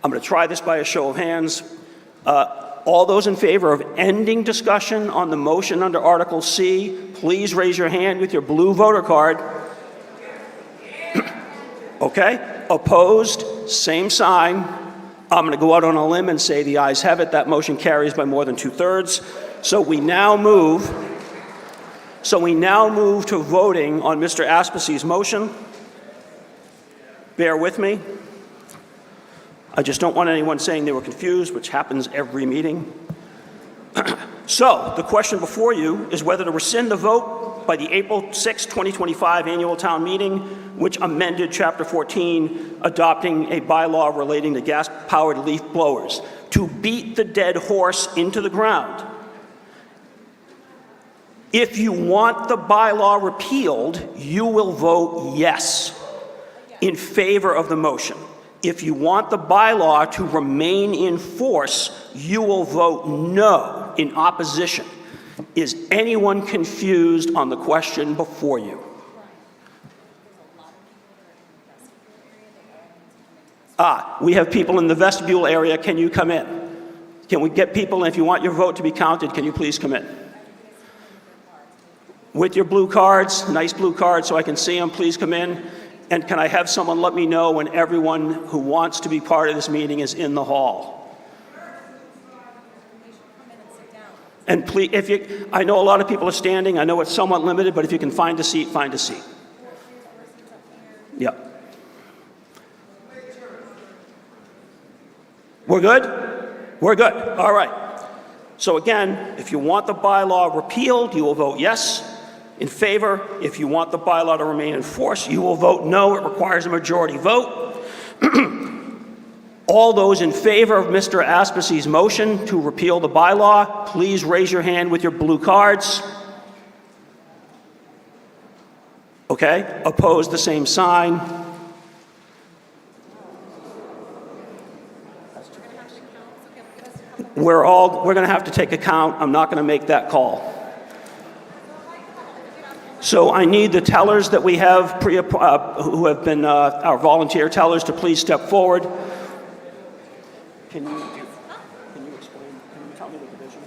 Speaker 1: I'm going to try this by a show of hands. All those in favor of ending discussion on the motion under Article C, please raise your hand with your blue voter card. Okay. Opposed? Same sign. I'm going to go out on a limb and say the ayes have it. That motion carries by more than 2/3. So we now move to voting on Mr. Aspacy's motion. Bear with me. I just don't want anyone saying they were confused, which happens every meeting. So the question before you is whether to rescind the vote by the April 6, 2025 annual town meeting, which amended Chapter 14, adopting a bylaw relating to gas-powered leaf blowers, to beat the dead horse into the ground. If you want the bylaw repealed, you will vote yes in favor of the motion. If you want the bylaw to remain in force, you will vote no in opposition. Is anyone confused on the question before you? We have people in the vestibule area. Can you come in? Can we get people, and if you want your vote to be counted, can you please come in? With your blue cards, nice blue cards so I can see them, please come in. And can I have someone let me know when everyone who wants to be part of this meeting is in the hall? And please, I know a lot of people are standing. I know it's somewhat limited, but if you can find a seat, find a seat. Yep. We're good? We're good. All right. So again, if you want the bylaw repealed, you will vote yes. In favor, if you want the bylaw to remain in force, you will vote no. It requires a majority vote. All those in favor of Mr. Aspacy's motion to repeal the bylaw, please raise your hand with your blue cards. Okay, opposed, the same sign. We're going to have to take a count. I'm not going to make that call. So I need the tellers that we have who have been our volunteer tellers to please step forward. Can you explain? Can you tell me the divisions?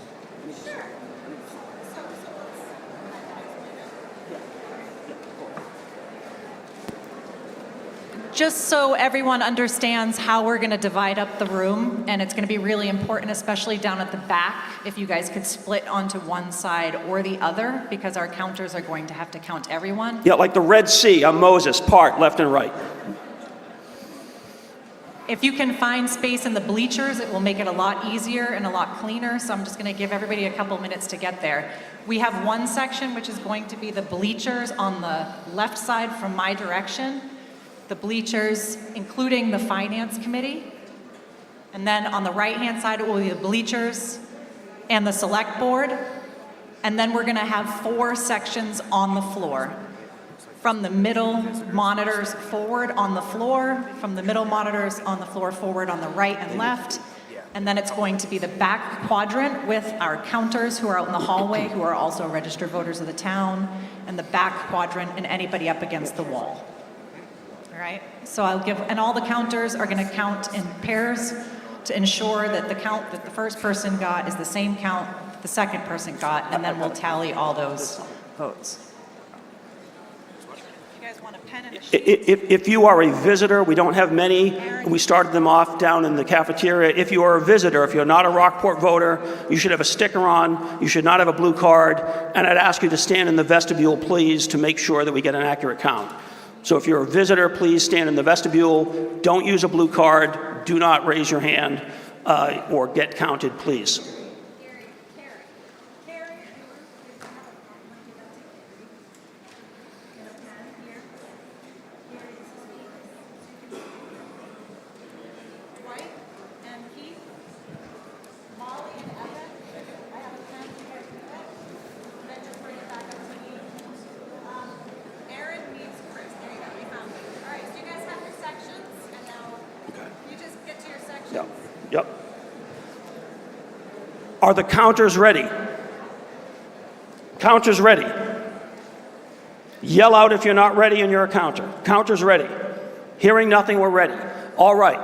Speaker 6: Just so everyone understands how we're going to divide up the room, and it's going to be really important, especially down at the back, if you guys could split onto one side or the other, because our counters are going to have to count everyone.
Speaker 1: Yeah, like the Red Sea on Moses, part left and right.
Speaker 6: If you can find space in the bleachers, it will make it a lot easier and a lot cleaner, so I'm just going to give everybody a couple minutes to get there. We have one section, which is going to be the bleachers on the left side from my direction. The bleachers, including the Finance Committee. And then on the right-hand side, it will be the bleachers and the Select Board. And then we're going to have 4 sections on the floor. From the middle monitors forward on the floor, from the middle monitors on the floor forward on the right and left. And then it's going to be the back quadrant with our counters who are out in the hallway, who are also registered voters of the town, and the back quadrant and anybody up against the wall. All All right, so I'll give, and all the counters are going to count in pairs to ensure that the count that the first person got is the same count that the second person got, and then we'll tally all those votes. You guys want a pen and a sheet?
Speaker 1: If you are a visitor, we don't have many. We started them off down in the cafeteria. If you are a visitor, if you're not a Rockport voter, you should have a sticker on. You should not have a blue card. And I'd ask you to stand in the vestibule, please, to make sure that we get an accurate count. So if you're a visitor, please stand in the vestibule. Don't use a blue card. Do not raise your hand or get counted, please. Yep. Are the counters ready? Counters ready. Yell out if you're not ready and you're a counter. Counters ready. Hearing nothing, we're ready. All right.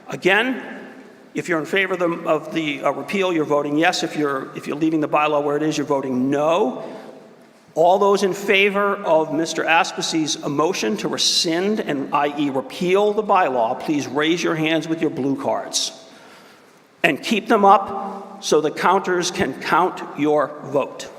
Speaker 1: Again, if you're in favor of the repeal, you're voting yes. If you're leaving the bylaw where it is, you're voting no. All those in favor of Mr. Aspacy's motion to rescind and i.e. repeal the bylaw, please raise your hands with your blue cards. And keep them up so the counters can count your vote.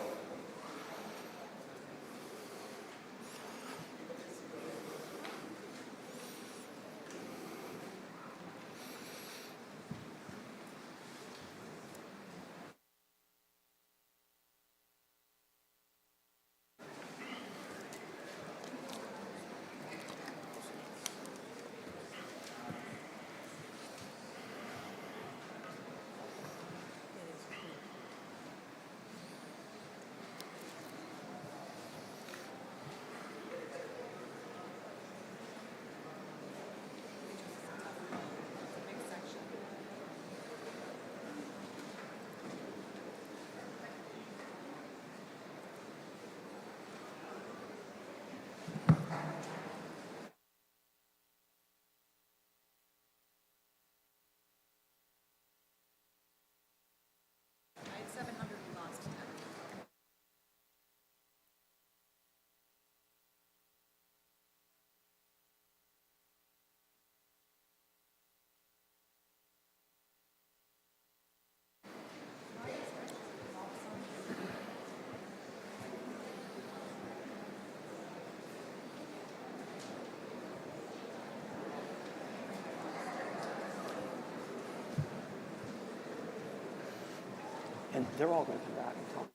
Speaker 1: And they're all going to come back and tell me.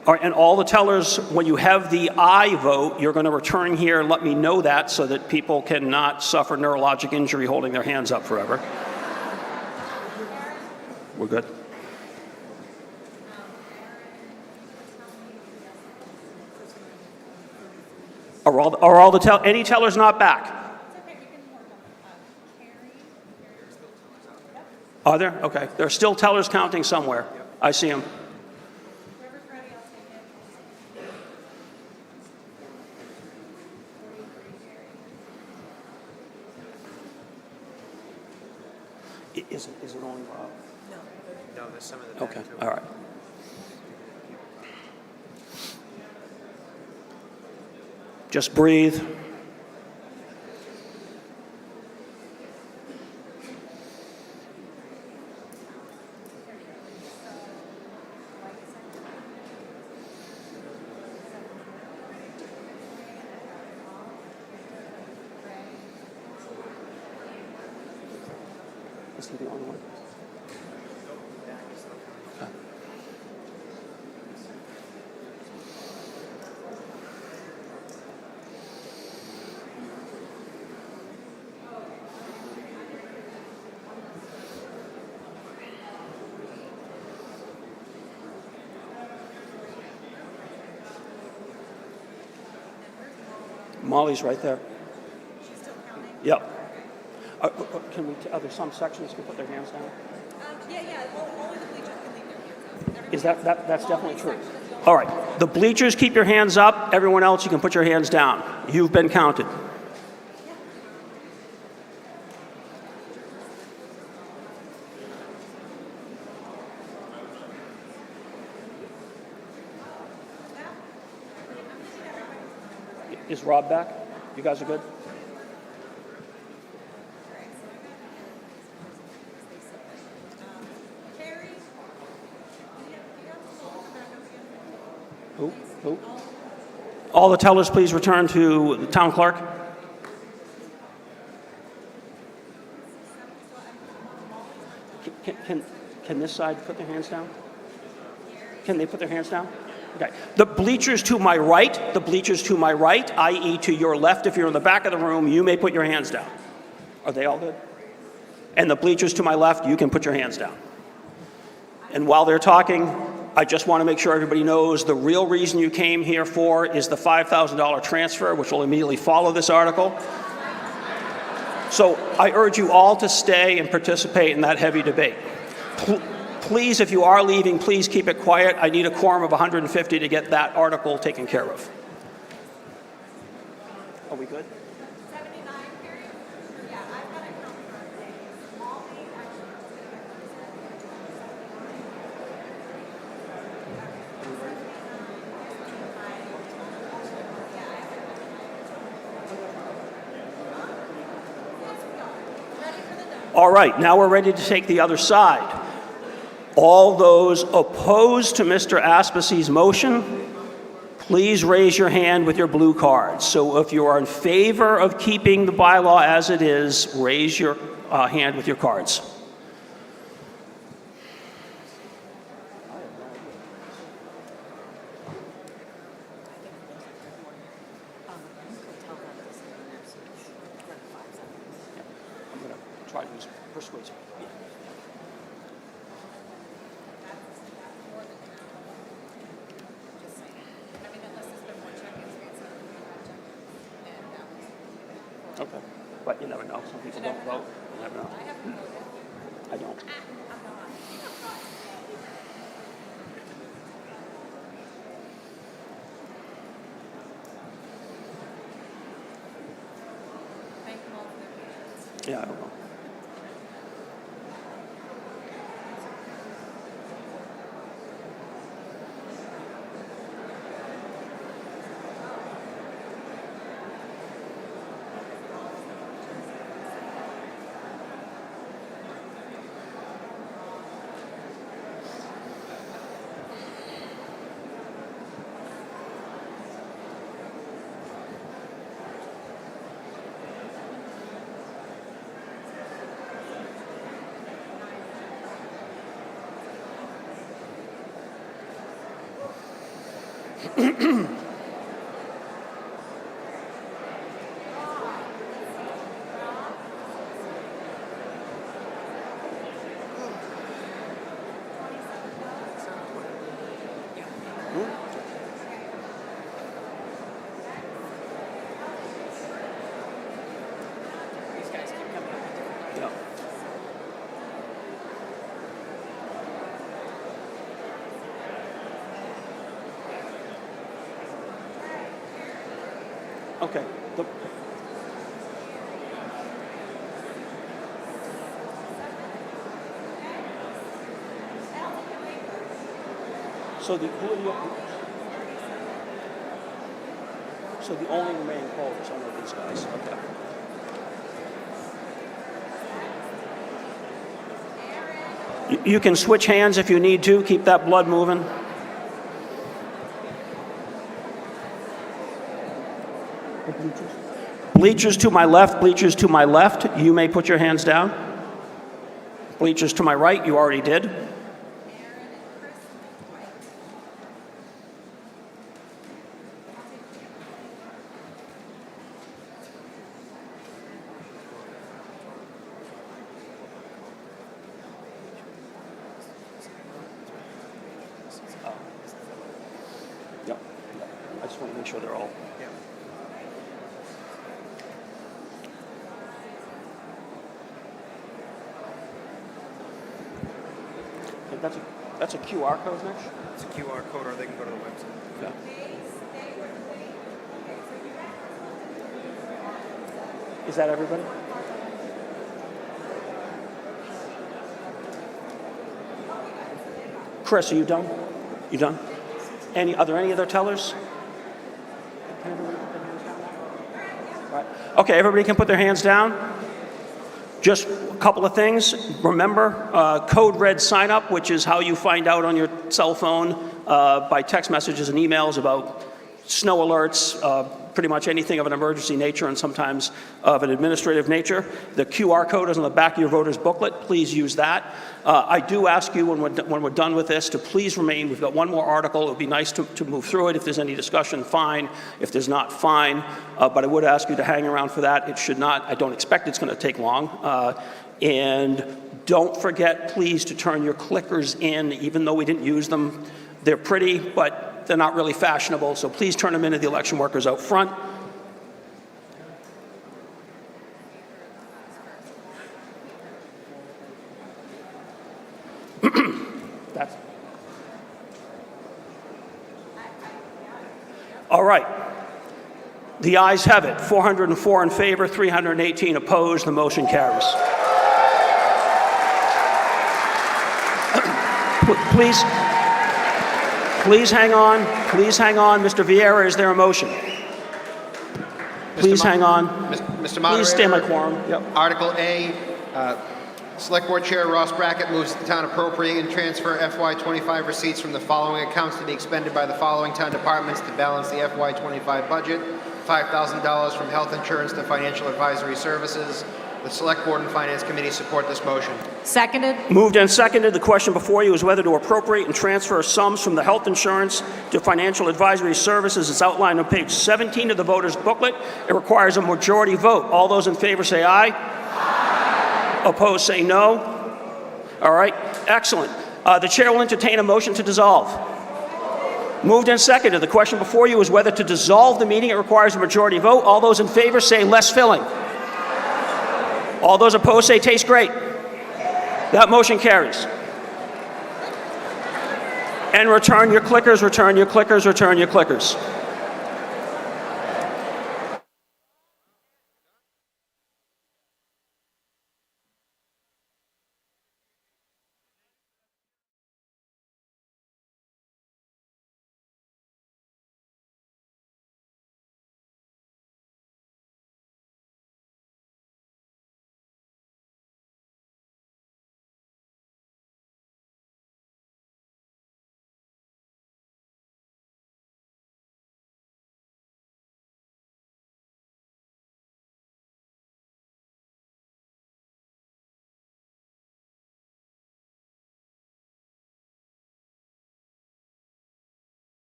Speaker 1: All right, and all the tellers, when you have the aye vote, you're going to return here and let me know that so that people cannot suffer neurologic injury holding their hands up forever. We're good? Are all the any tellers not back? Are there? Okay. There are still tellers counting somewhere. I see them. Is it only Rob?
Speaker 7: No, there's some of the
Speaker 1: Okay. All right. Just breathe. Is he the only one? Molly's right there. She's still counting? Yep. Are there some sections can put their hands down?
Speaker 5: Yeah.
Speaker 1: Is that's definitely true. All right, the bleachers, keep your hands up. Everyone else, you can put your hands down. You've been counted. Is Rob back? You guys are good? Who? All the tellers, please return to the town clerk. Can this side put their hands down? Can they put their hands down? Okay. The bleachers to my right, i.e. to your left, if you're in the back of the room, you may put your hands down. Are they all good? And the bleachers to my left, you can put your hands down. And while they're talking, I just want to make sure everybody knows the real reason you came here for is the $5,000 transfer, which will immediately follow this article. So I urge you all to stay and participate in that heavy debate. Please, if you are leaving, please keep it quiet. I need a quorum of 150 to get that article taken care of. Are we good? All right, now we're ready to take the other side. All those opposed to Mr. Aspacy's motion, please raise your hand with your blue card. So if you are in favor of keeping the bylaw as it is, raise your hand with your cards. I'm going to try to use persuasive. Okay, but you never know. Some people don't vote. You never know. I don't. Yeah, I don't know. Okay. So the only remaining pollers are these guys. Okay. You can switch hands if you need to. Keep that blood moving. Bleachers to my left, bleachers to my left, you may put your hands down. Bleachers to my right, you already did. Yep. I just want to make sure they're all. That's That's a QR code, Mitch?
Speaker 7: It's a QR code, or they can go to the website.
Speaker 1: Yeah. Is that everybody? Chris, are you done? You done? Are there any other tellers? Can everybody put their hands down? Right. Okay, everybody can put their hands down. Just a couple of things. Remember, code red sign up, which is how you find out on your cell phone by text messages and emails about snow alerts, pretty much anything of an emergency nature and sometimes of an administrative nature. The QR code is on the back of your voter's booklet. Please use that. I do ask you when we're done with this to please remain. We've got one more article. It would be nice to move through it. If there's any discussion, fine. If there's not, fine. But I would ask you to hang around for that. It should not, I don't expect it's going to take long. And don't forget, please, to turn your clickers in, even though we didn't use them. They're pretty, but they're not really fashionable, so please turn them into the election workers out front. That's all right. The ayes have it. 404 in favor, 318 opposed. The motion carries. Please hang on. Please hang on. Mr. Vieira, is there a motion? Please hang on.
Speaker 7: Mr. Moderator.
Speaker 1: Please stand by quorum. Yep.
Speaker 7: Article A, Select Board Chair Ross Brackett moves that the town appropriate and transfer FY25 receipts from the following accounts to be expended by the following town departments to balance the FY25 budget. $5,000 from health insurance to financial advisory services. The Select Board and Finance Committee support this motion.
Speaker 6: Seconded.
Speaker 1: Moved and seconded. The question before you is whether to appropriate and transfer sums from the health insurance to financial advisory services as outlined on page 17 of the voter's booklet. It requires a majority vote. All those in favor say aye. Aye. Opposed say no. All right. Excellent. The chair will entertain a motion to dissolve. Moved and seconded. The question before you is whether to dissolve the meeting. It requires a majority vote. All those in favor say less filling. All those opposed say tastes great. That motion carries. And return your clickers, return your clickers, return your clickers.